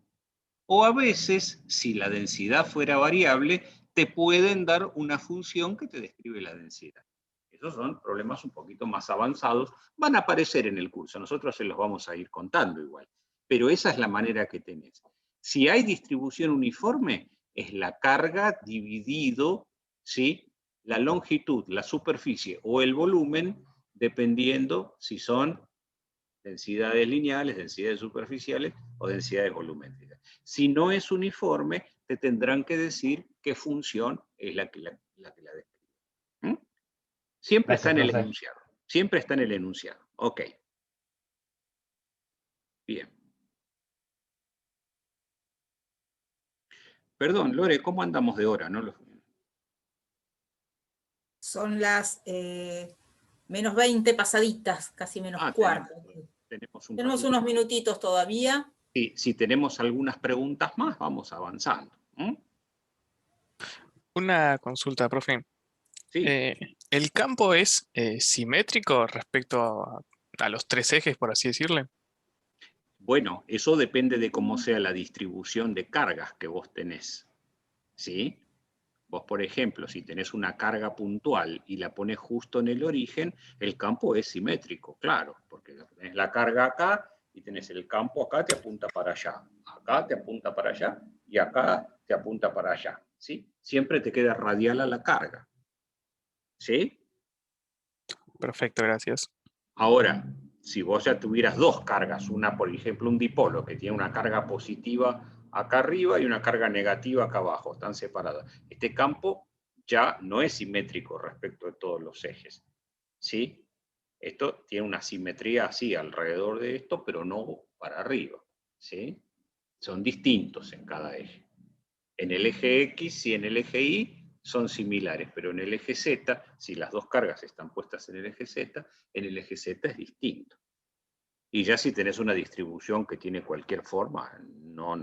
O a veces, si la densidad fuera variable, te pueden dar una función que te describe la densidad. Esos son problemas un poquito más avanzados, van a aparecer en el curso, nosotros se los vamos a ir contando igual, pero esa es la manera que tenés. Si hay distribución uniforme, es la carga dividido, ¿sí? La longitud, la superficie o el volumen, dependiendo si son densidades lineales, densidades superficiales o densidades volumétricas. Si no es uniforme, te tendrán que decir qué función es la que la describe. ¿Mm? Siempre Gracias, está en el profe. enunciado. Siempre está en el enunciado. Ok. Bien. Perdón, Lore, ¿cómo andamos de hora? ¿No? Son las Menos 20 pasaditas, casi menos cuarto. Tenemos unos minutitos todavía. Sí, si tenemos algunas preguntas más, vamos avanzando. Una consulta, profe. Sí. ¿El campo es simétrico respecto a los tres ejes, por así decirle? Bueno, eso depende de cómo sea la distribución de cargas que vos tenés. ¿Sí? Vos, por ejemplo, si tenés una carga puntual y la pones justo en el origen, el campo es simétrico, claro, porque tenés la carga acá y tenés el campo acá, te apunta para allá, acá te apunta para allá y acá te apunta para allá. ¿Sí? Siempre te queda radial a la carga. ¿Sí? Perfecto, gracias. Ahora, si vos ya tuvieras dos cargas, una, por ejemplo, un dipolo que tiene una carga positiva acá arriba y una carga negativa acá abajo, están separadas. Este campo ya no es simétrico respecto de todos los ejes. ¿Sí? Esto tiene una simetría así alrededor de esto, pero no para arriba. ¿Sí? Son distintos en cada eje. En el eje X y en el eje Y son similares, pero en el eje Z, si las dos cargas están puestas en el eje Z, en el eje Z es distinto. Y ya si tenés una distribución que tiene cualquier forma, no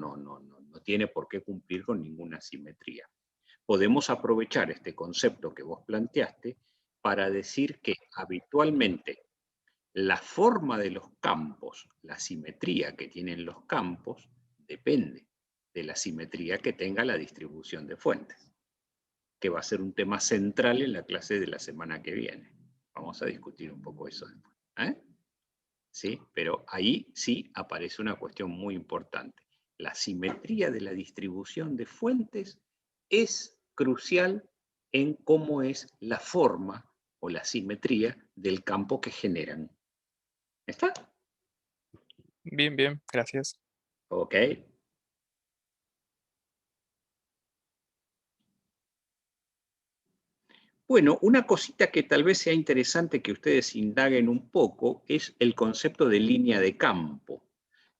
tiene por qué cumplir con ninguna simetría. Podemos aprovechar este concepto que vos planteaste para decir que habitualmente la forma de los campos, la simetría que tienen los campos, depende de la simetría que tenga la distribución de fuentes, que va a ser un tema central en la clase de la semana que viene. Vamos a discutir un poco eso después. ¿Sí? Pero ahí sí aparece una cuestión muy importante. La simetría de la distribución de fuentes es crucial en cómo es la forma o la simetría del campo que generan. ¿Está? Bien, bien, gracias. Ok. Bueno, una cosita que tal vez sea interesante que ustedes indaguen un poco es el concepto de línea de campo.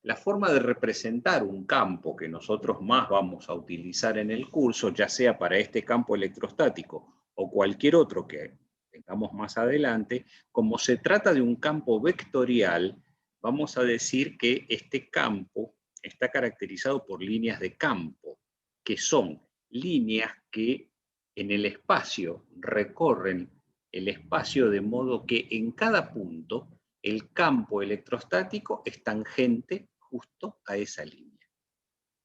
La forma de representar un campo que nosotros más vamos a utilizar en el curso, ya sea para este campo electrostático o cualquier otro que tengamos más adelante, como se trata de un campo vectorial, vamos a decir que este campo está caracterizado por líneas de campo, que son líneas que en el espacio recorren el espacio de modo que en cada punto el campo electrostático es tangente justo a esa línea.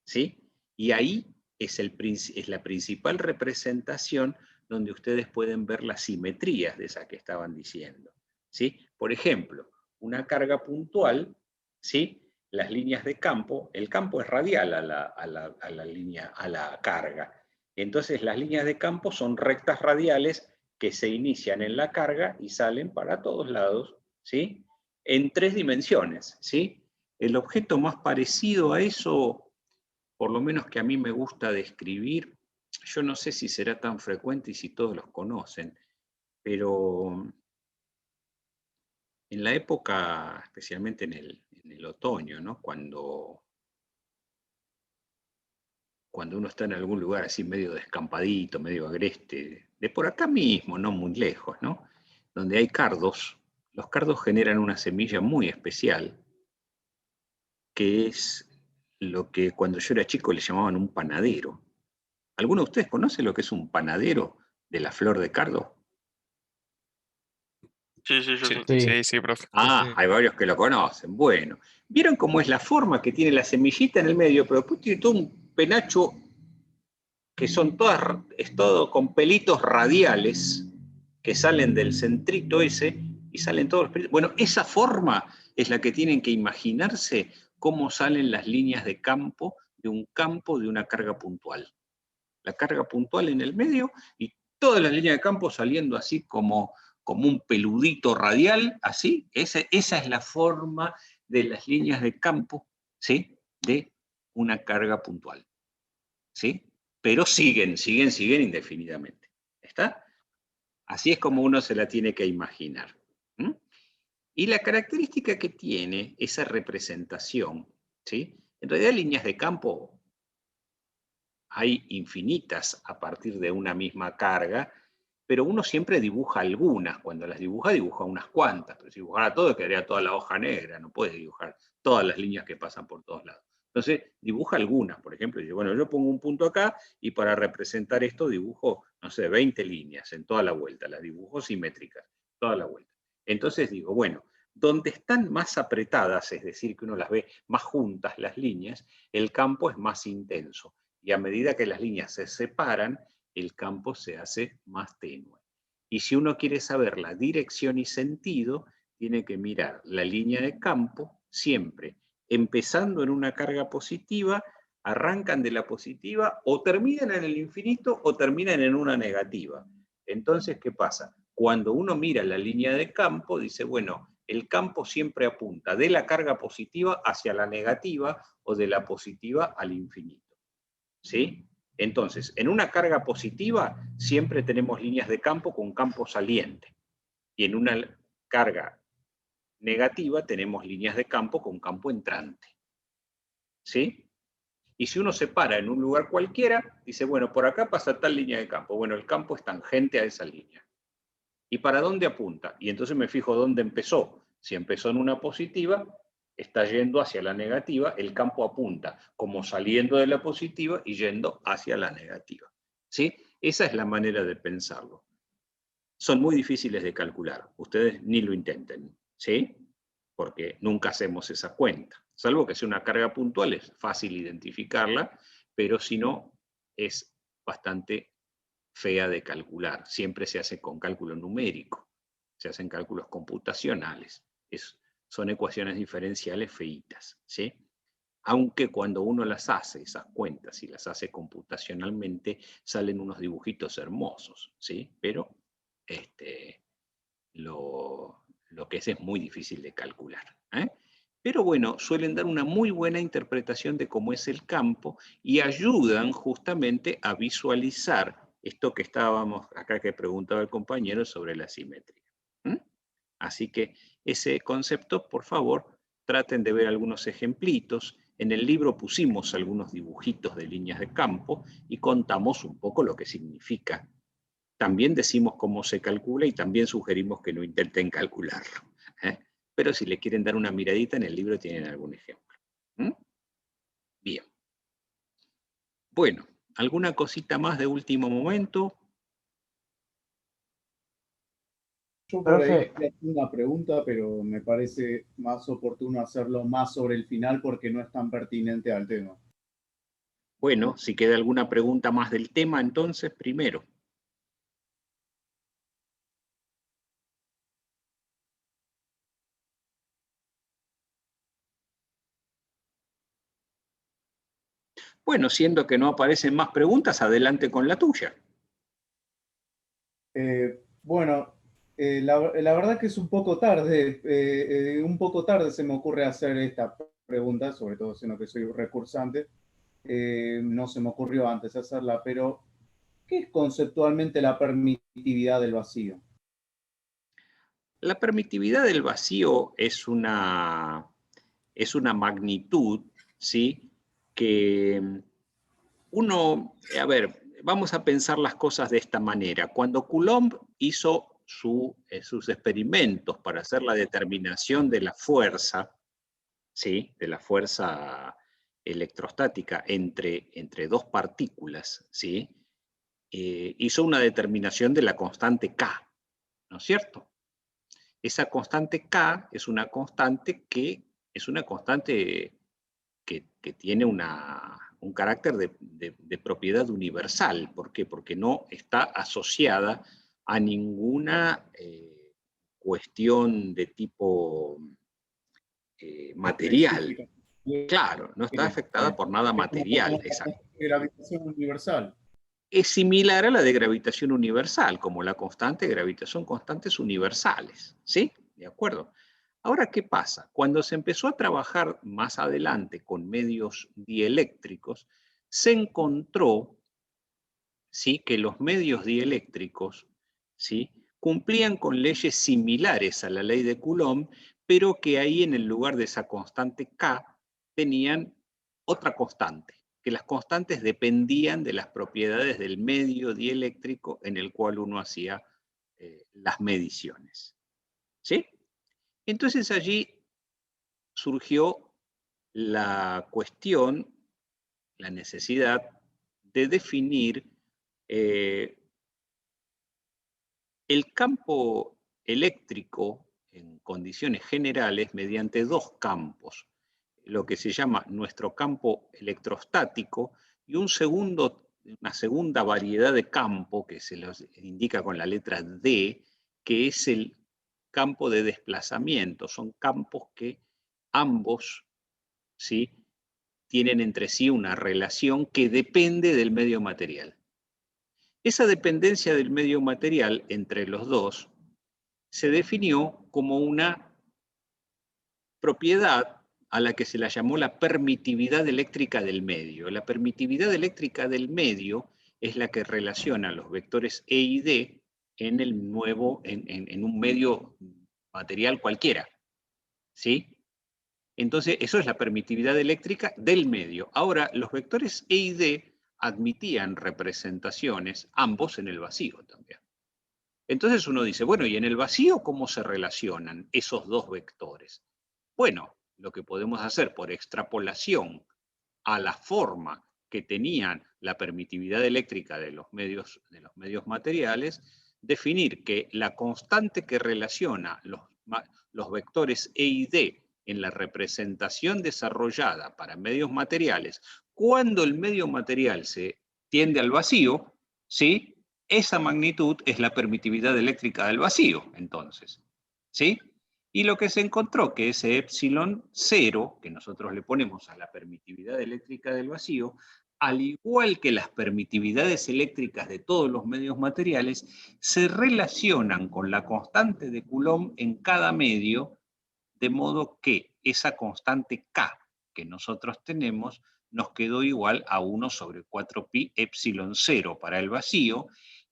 ¿Sí? Y ahí es la principal representación donde ustedes pueden ver las simetrías de esa que estaban diciendo. ¿Sí? Por ejemplo, una carga puntual, ¿sí? Las líneas de campo, el campo es radial a la línea, a la carga. Entonces las líneas de campo son rectas radiales que se inician en la carga y salen para todos lados, ¿sí? En tres dimensiones, ¿sí? El objeto más parecido a eso, por lo menos que a mí me gusta describir, yo no sé si será tan frecuente y si todos los conocen, pero en la época, especialmente en el otoño, ¿no? Cuando uno está en algún lugar así medio descampadito, medio agreste, de por acá mismo, no muy lejos, ¿no? Donde hay cardos, los cardos generan una semilla muy especial, que es lo que cuando yo era chico le llamaban un panadero. ¿Alguno de ustedes conoce lo que es un panadero de la flor de cardo? Sí, yo sí. Sí, profe. Ah, hay varios que lo conocen. Bueno, ¿vieron cómo es la forma que tiene la semillita en el medio? Pero después tiene todo un penacho que es todo con pelitos radiales que salen del centrito ese y salen todos los pelitos. Bueno, esa forma es la que tienen que imaginarse cómo salen las líneas de campo de una carga puntual. La carga puntual en el medio y todas las líneas de campo saliendo así como un peludito radial, así. Esa es la forma de las líneas de campo, ¿sí? De una carga puntual, ¿sí? Pero siguen indefinidamente. ¿Está? Así es como uno se la tiene que imaginar. ¿Mm? Y la característica que tiene esa representación, ¿sí? En realidad líneas de campo hay infinitas a partir de una misma carga, pero uno siempre dibuja algunas. Cuando las dibuja, dibuja unas cuantas. Pero si dibujara todo, quedaría toda la hoja negra. No puede dibujar todas las líneas que pasan por todos lados. Entonces, dibuja algunas. Por ejemplo, dice, bueno, yo pongo un punto acá y para representar esto dibujo, no sé, 20 líneas en toda la vuelta. Las dibujo simétricas, toda la vuelta. Entonces digo, bueno, donde están más apretadas, es decir, que uno las ve más juntas las líneas, el campo es más intenso. Y a medida que las líneas se separan, el campo se hace más tenue. Y si uno quiere saber la dirección y sentido, tiene que mirar la línea de campo siempre, empezando en una carga positiva, arrancan de la positiva, o terminan en el infinito, o terminan en una negativa. Entonces, ¿qué pasa? Cuando uno mira la línea de campo, dice, bueno, el campo siempre apunta de la carga positiva hacia la negativa, o de la positiva al infinito. ¿Sí? Entonces, en una carga positiva siempre tenemos líneas de campo con campo saliente. Y en una carga negativa tenemos líneas de campo con campo entrante. ¿Sí? Y si uno se para en un lugar cualquiera, dice, bueno, por acá pasa tal línea de campo. Bueno, el campo es tangente a esa línea. ¿Y para dónde apunta? Y entonces me fijo dónde empezó. Si empezó en una positiva, está yendo hacia la negativa, el campo apunta como saliendo de la positiva y yendo hacia la negativa. ¿Sí? Esa es la manera de pensarlo. Son muy difíciles de calcular. Ustedes ni lo intenten, ¿sí? Porque nunca hacemos esa cuenta. Salvo que sea una carga puntual, es fácil identificarla, pero si no, es bastante fea de calcular. Siempre se hace con cálculo numérico, se hacen cálculos computacionales. Son ecuaciones diferenciales feitas, ¿sí? Aunque cuando uno las hace, esas cuentas, y las hace computacionalmente, salen unos dibujitos hermosos, ¿sí? Pero lo que es muy difícil de calcular, ¿eh? Pero bueno, suelen dar una muy buena interpretación de cómo es el campo y ayudan justamente a visualizar esto que estábamos acá, que preguntaba el compañero sobre la simetría. Así que ese concepto, por favor, traten de ver algunos ejemplitos. En el libro pusimos algunos dibujitos de líneas de campo y contamos un poco lo que significa. También decimos cómo se calcula y también sugerimos que no intenten calcularlo, ¿eh? Pero si le quieren dar una miradita, en el libro tienen algún ejemplo. Bien. Bueno, ¿alguna cosita más de último momento? Yo por ahí Profe, quería hacer una pregunta, pero me parece más oportuno hacerlo más sobre el final porque no es tan pertinente al tema. Bueno, si queda alguna pregunta más del tema, entonces, primero. Bueno, siendo que no aparecen más preguntas, adelante con la tuya. Bueno, la verdad que es un poco tarde se me ocurre hacer esta pregunta, sobre todo siendo que soy recursante. No se me ocurrió antes hacerla, pero ¿qué es conceptualmente la permitividad del vacío? La permitividad del vacío es una magnitud, ¿sí? Que uno, a ver, vamos a pensar las cosas de esta manera. Cuando Coulomb hizo sus experimentos para hacer la determinación de la fuerza, ¿sí? De la fuerza electrostática entre dos partículas, ¿sí? Hizo una determinación de la constante K, ¿no es cierto? Esa constante K es una constante que tiene un carácter de propiedad universal. ¿Por qué? Porque no está asociada a ninguna cuestión de tipo material. Claro, no está afectada por nada material. Exacto. Gravitación universal. Es similar a la de gravitación universal, como la constante de gravitación, constantes universales, ¿sí? ¿De acuerdo? Ahora, ¿qué pasa? Cuando se empezó a trabajar más adelante con medios dieléctricos, se encontró, ¿sí?, que los medios dieléctricos, ¿sí?, cumplían con leyes similares a la ley de Coulomb, pero que ahí en el lugar de esa constante K tenían otra constante, que las constantes dependían de las propiedades del medio dieléctrico en el cual uno hacía las mediciones. ¿Sí? Entonces allí surgió la cuestión, la necesidad de definir el campo eléctrico en condiciones generales mediante dos campos, lo que se llama nuestro campo electrostático y una segunda variedad de campo que se los indica con la letra D, que es el campo de desplazamiento. Son campos que ambos, ¿sí?, tienen entre sí una relación que depende del medio material. Esa dependencia del medio material entre los dos se definió como una propiedad a la que se la llamó la permitividad eléctrica del medio. La permitividad eléctrica del medio es la que relaciona los vectores E y D en un medio material cualquiera. ¿Sí? Entonces, eso es la permitividad eléctrica del medio. Ahora, los vectores E y D admitían representaciones, ambos en el vacío también. Entonces uno dice, bueno, ¿y en el vacío cómo se relacionan esos dos vectores? Bueno, lo que podemos hacer por extrapolación a la forma que tenían la permitividad eléctrica de los medios materiales, definir que la constante que relaciona los vectores E y D en la representación desarrollada para medios materiales, cuando el medio material se tiende al vacío, ¿sí?, esa magnitud es la permitividad eléctrica del vacío, entonces. ¿Sí? Y lo que se encontró que ese epsilon 0, que nosotros le ponemos a la permitividad eléctrica del vacío, al igual que las permitividades eléctricas de todos los medios materiales, se relacionan con la constante de Coulomb en cada medio, de modo que esa constante K que nosotros tenemos nos quedó igual a 1 sobre 4pi epsilon 0 para el vacío,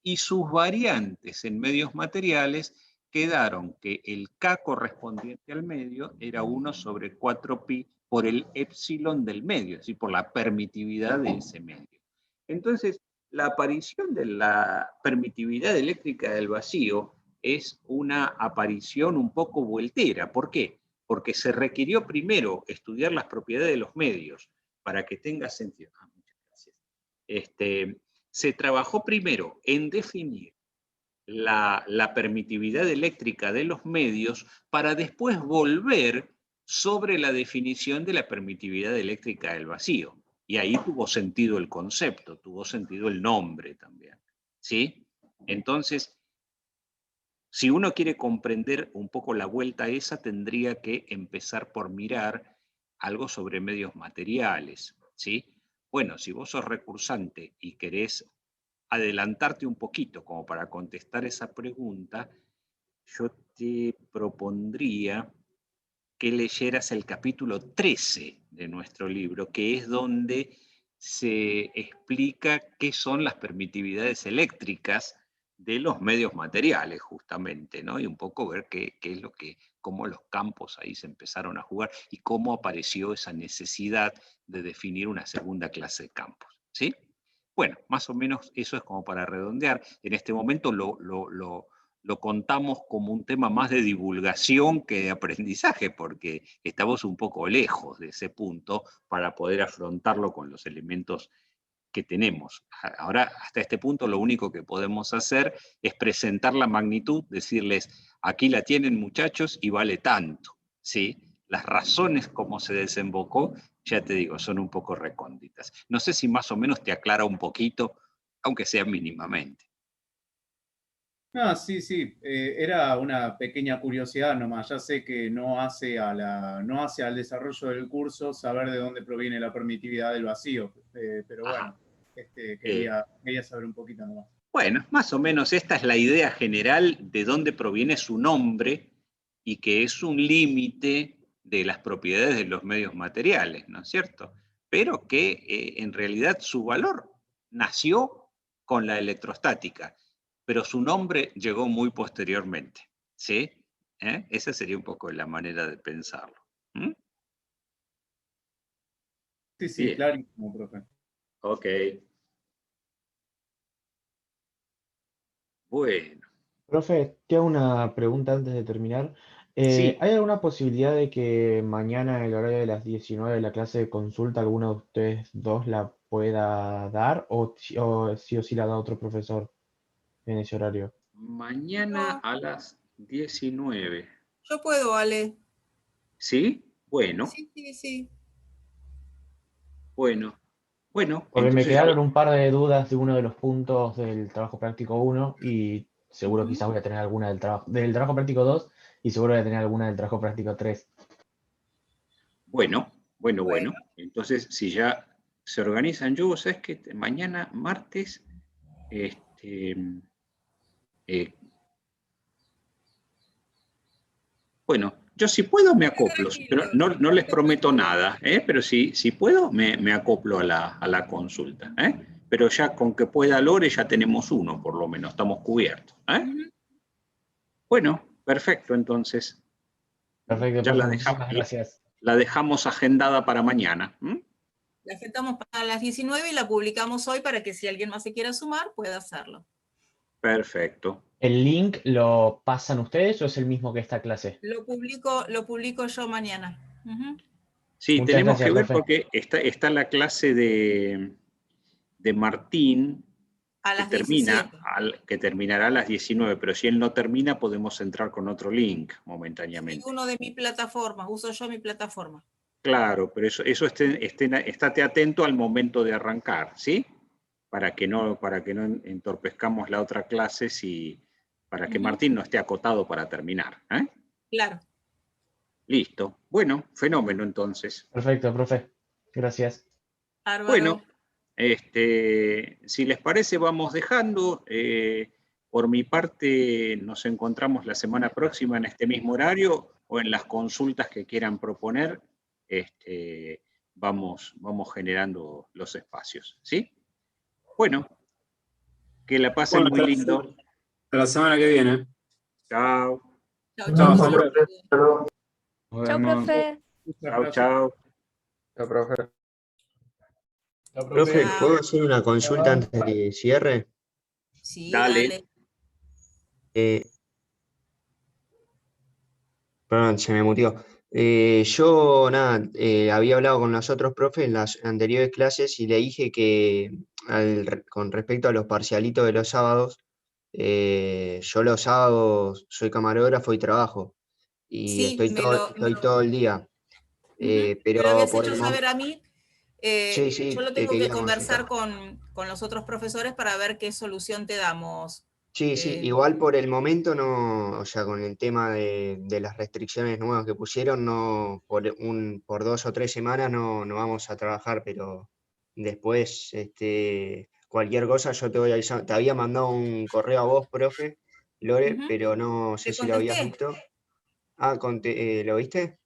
y sus variantes en medios materiales quedaron que el K correspondiente al medio era 1 sobre 4pi por el epsilon del medio, es decir, por la permitividad de ese medio. Entonces, la aparición de la permitividad eléctrica del vacío es una aparición un poco vueltera. ¿Por qué? Porque se requirió primero estudiar las propiedades de los medios para que tenga sentido. Muchas gracias. Se trabajó primero en definir la permitividad eléctrica de los medios para después volver sobre la definición de la permitividad eléctrica del vacío. Y ahí tuvo sentido el concepto, tuvo sentido el nombre también. ¿Sí? Entonces, si uno quiere comprender un poco la vuelta esa, tendría que empezar por mirar algo sobre medios materiales. ¿Sí? Bueno, si vos sos recursante y querés adelantarte un poquito como para contestar esa pregunta, yo te propondría que leyeras el capítulo 13 de nuestro libro, que es donde se explica qué son las permitividades eléctricas de los medios materiales, justamente, ¿no? Y un poco ver qué es lo que, cómo los campos ahí se empezaron a jugar y cómo apareció esa necesidad de definir una segunda clase de campos, ¿sí? Bueno, más o menos eso es como para redondear. En este momento lo contamos como un tema más de divulgación que de aprendizaje, porque estamos un poco lejos de ese punto para poder afrontarlo con los elementos que tenemos. Ahora, hasta este punto, lo único que podemos hacer es presentar la magnitud, decirles, aquí la tienen muchachos y vale tanto, ¿sí? Las razones como se desembocó, ya te digo, son un poco recónditas. No sé si más o menos te aclara un poquito, aunque sea mínimamente. No, sí, sí, era una pequeña curiosidad nomás. Ya sé que no hace al desarrollo del curso saber de dónde proviene la permitividad del vacío, pero bueno, quería saber un poquito nomás. Bueno, más o menos esta es la idea general de dónde proviene su nombre y que es un límite de las propiedades de los medios materiales, ¿no es cierto? Pero que en realidad su valor nació con la electrostática, pero su nombre llegó muy posteriormente, ¿sí? Esa sería un poco la manera de pensarlo. ¿Mm? Sí, sí, Bien. clarísimo, profe. Ok. Bueno, Profe, te hago una pregunta antes de terminar. sí. ¿Hay alguna posibilidad de que mañana, en el horario de las 19 la clase de consulta, alguno de ustedes dos la pueda dar o sí o sí la da otro profesor en ese horario? Mañana No, a las 19. yo puedo, Ale. ¿Sí? Bueno, Sí, sí, sí. bueno. Bueno, Porque me entonces quedaron un par de dudas de uno de los puntos del trabajo práctico 1 y seguro Ujú. quizás voy a tener alguna del trabajo práctico 2 y seguro voy a tener alguna del trabajo práctico 3. bueno. Bueno, Entonces, si ya se organizan, yo, ¿sabes qué? Mañana, martes, este, eh, bueno, yo si puedo me acoplo, pero tranquilo, no no les te prometo preocupes. nada, pero si puedo me acoplo a la consulta. Pero ya con que pueda Lore ya tenemos uno, por lo menos, estamos cubiertos. Ujú. Bueno, perfecto, entonces Perfecto, ya profe, muchísimas gracias. la dejamos agendada para mañana. La agendamos para las 19 y la publicamos hoy para que si alguien más se quiera sumar, pueda hacerlo. Perfecto. ¿El link lo pasan ustedes o es el mismo que esta clase? Lo publico yo mañana. Ujú. Sí, Muchas tenemos que gracias, ver profe. porque está la clase de Martín A las 17. que terminará a las 19, pero si él no termina podemos entrar con otro link Sí, momentáneamente. uno de mi plataforma, uso yo mi plataforma. Claro, pero eso estate atento al momento de arrancar, ¿sí? Para que no entorpezcamos la otra clase, para que Ujú. Martín no esté acotado para terminar. Claro. Listo. Bueno, fenómeno entonces. Perfecto, profe. Gracias. Bueno, Bárbaro. si les parece, vamos dejando. Por mi parte, nos encontramos la semana próxima en este mismo horario o en las consultas que quieran proponer. Vamos generando los espacios, ¿sí? Bueno, que la pasen Bueno, muy lindo. hasta la semana que viene. Chao. Chau, Chao, chau. profe. Saludos. Nos Chao, vemos. profe. Chao, chao. Chao, profe. Chao, Profe, profe. Chao. ¿puedo hacer una consulta antes de que cierre? Sí, Dale. dale. Eh, Perdón, se me mutió. Yo, nada, había hablado con los otros profes en las anteriores clases y le dije que con respecto a los parcialitos de los sábados, yo los sábados soy camarógrafo y trabajo y Sí, estoy todo el día. Ujú. Me lo Pero habías por hecho saber a mí. sí, Yo sí, lo te tengo que quería consultar. conversar con los otros profesores para ver qué solución te damos. Sí, sí, igual por el momento no, o sea, con el tema de las restricciones nuevas que pusieron, no, por 2 o 3 semanas no vamos a trabajar, pero después, cualquier cosa yo te voy avisando. Te había mandado un correo a vos, profe, Lore, Ujú. pero no sé Te si lo habías contesté. visto. Ah, ¿lo viste?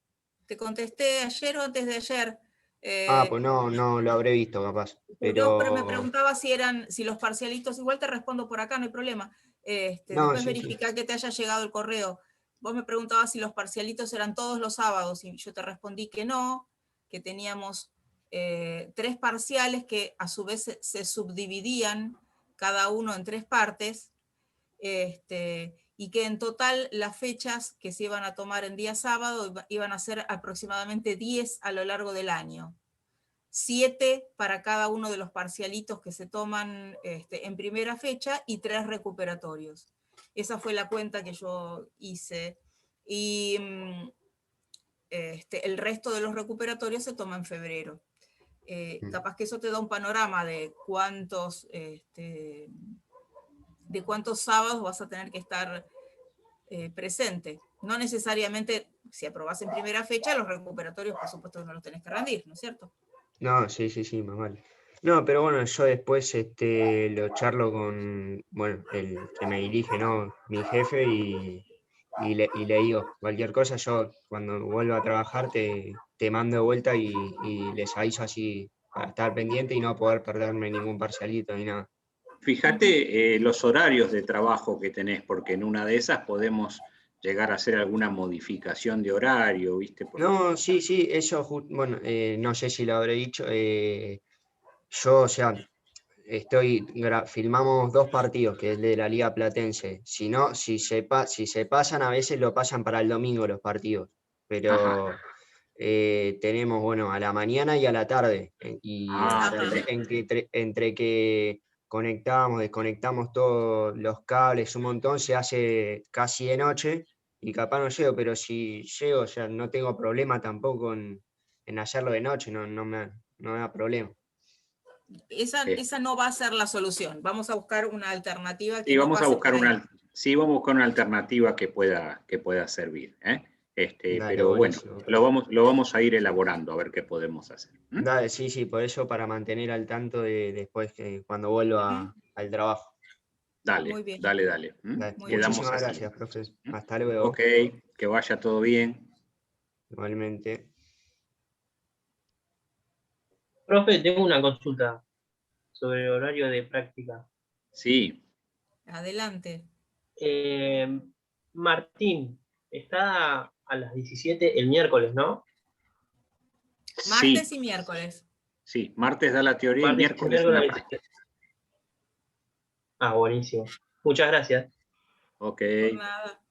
Te contesté ayer o antes de ayer. Ah, pues no lo habré visto, capaz, Pero me pero preguntaba si los parcialitos, igual te respondo por acá, no hay problema. no, Después sí, sí. verificar que te haya llegado el correo. Vos me preguntabas si los parcialitos eran todos los sábados y yo te respondí que no, que teníamos 3 parciales que a su vez se subdividían cada uno en 3 partes, y que en total las fechas que se iban a tomar en día sábado iban a ser aproximadamente 10 a lo largo del año. 7 para cada uno de los parcialitos que se toman en primera fecha y 3 recuperatorios. Esa fue la cuenta que yo hice. Y el resto de los recuperatorios se toma en febrero. Capaz que eso te da un panorama de cuántos sábados vas a tener que estar presente. No necesariamente, si aprobás en primera fecha, los recuperatorios, por supuesto, no los tenés que rendir, ¿no es cierto? No, sí, sí, sí, más vale. No, pero bueno, yo después lo charlo con, bueno, el que me dirige, ¿no? Mi jefe y le digo, cualquier cosa, yo cuando vuelva a trabajar te mando de vuelta y les aviso así para estar pendiente y no poder perderme ningún parcialito ni nada. Fíjate los horarios de trabajo que tenés, porque en una de esas podemos llegar a hacer alguna modificación de horario, ¿viste? No, sí, sí, eso, bueno, no sé si lo habré dicho, yo, o sea, filmamos 2 partidos, que es el de la Liga Platense. Si no, si se pasan, a veces lo pasan para el domingo los partidos. Pero tenemos, bueno, a la mañana y a la tarde. Y entre que conectamos, desconectamos todos los cables, un montón, se hace casi de noche y capaz no llego, pero si llego, o sea, no tengo problema tampoco en hacerlo de noche, no me da problema. Esa no va a ser la solución. Vamos a buscar una alternativa que Sí, no vamos a pase buscar por ahí. vamos a buscar una alternativa que pueda servir. Dale, Pero bueno, buenísimo. lo vamos a ir elaborando a ver qué podemos hacer. Dale, sí, por eso, para mantener al tanto de después cuando vuelva al trabajo. Dale, Muy bien. dale. Dale, Quedamos muchísimas así. gracias, profe. Hasta luego. Ok, que vaya todo bien. Igualmente. Profe, tengo una consulta sobre el horario de práctica. Sí. Adelante. Martín, está a las 17 el miércoles, ¿no? Martes y miércoles. Sí, martes da la teoría y miércoles la práctica. Ah, buenísimo. Muchas gracias. Ok. Por nada.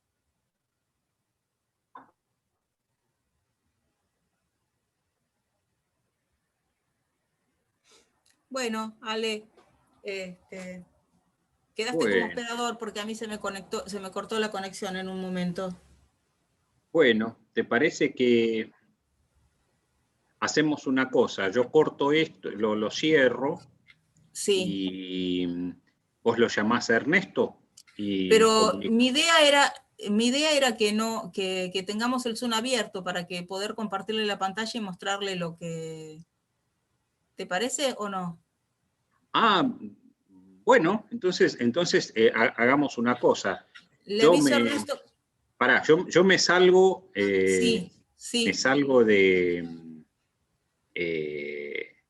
Bueno, Ale, quedaste como operador porque a mí se me cortó la conexión en un momento. Bueno, ¿te parece que hacemos una cosa? Yo corto esto, lo cierro. Sí. Y vos lo llamás a Ernesto. Pero mi idea era que tengamos el Zoom abierto para que poder compartirle la pantalla y mostrarle lo que... ¿Te parece o no? Ah, bueno, entonces hagamos una cosa. Le aviso a Ernesto. Pará, yo me salgo. Sí. Me salgo de.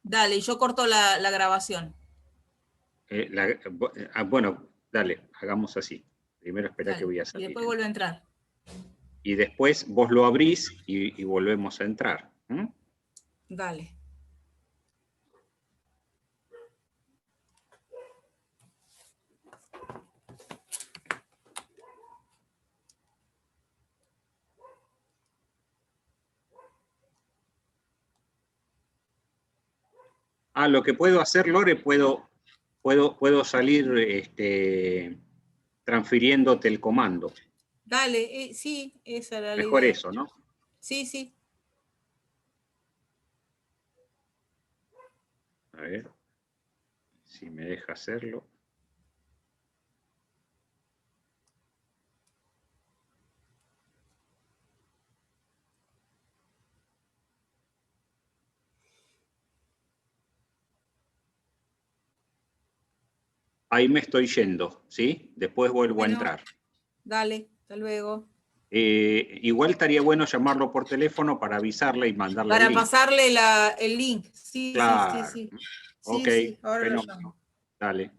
Dale, yo corto la grabación. Bueno, dale, hagamos así. Primero espera que voy a salir. Y después vuelve a entrar. Y después vos lo abrís y volvemos a entrar. Dale. Lo que puedo hacer, Lore, puedo salir transfiriéndote el comando. Dale, sí, esa era la Mejor idea. eso, ¿no? Sí. A ver si me deja hacerlo. Ahí me estoy yendo, ¿sí? Después vuelvo a entrar. Dale, hasta luego. Igual estaría bueno llamarlo por teléfono para avisarle y mandarle el Para link. pasarle el link. Sí, Claro. sí. Ok, Sí, ahora lo fenómeno. llamo. Dale.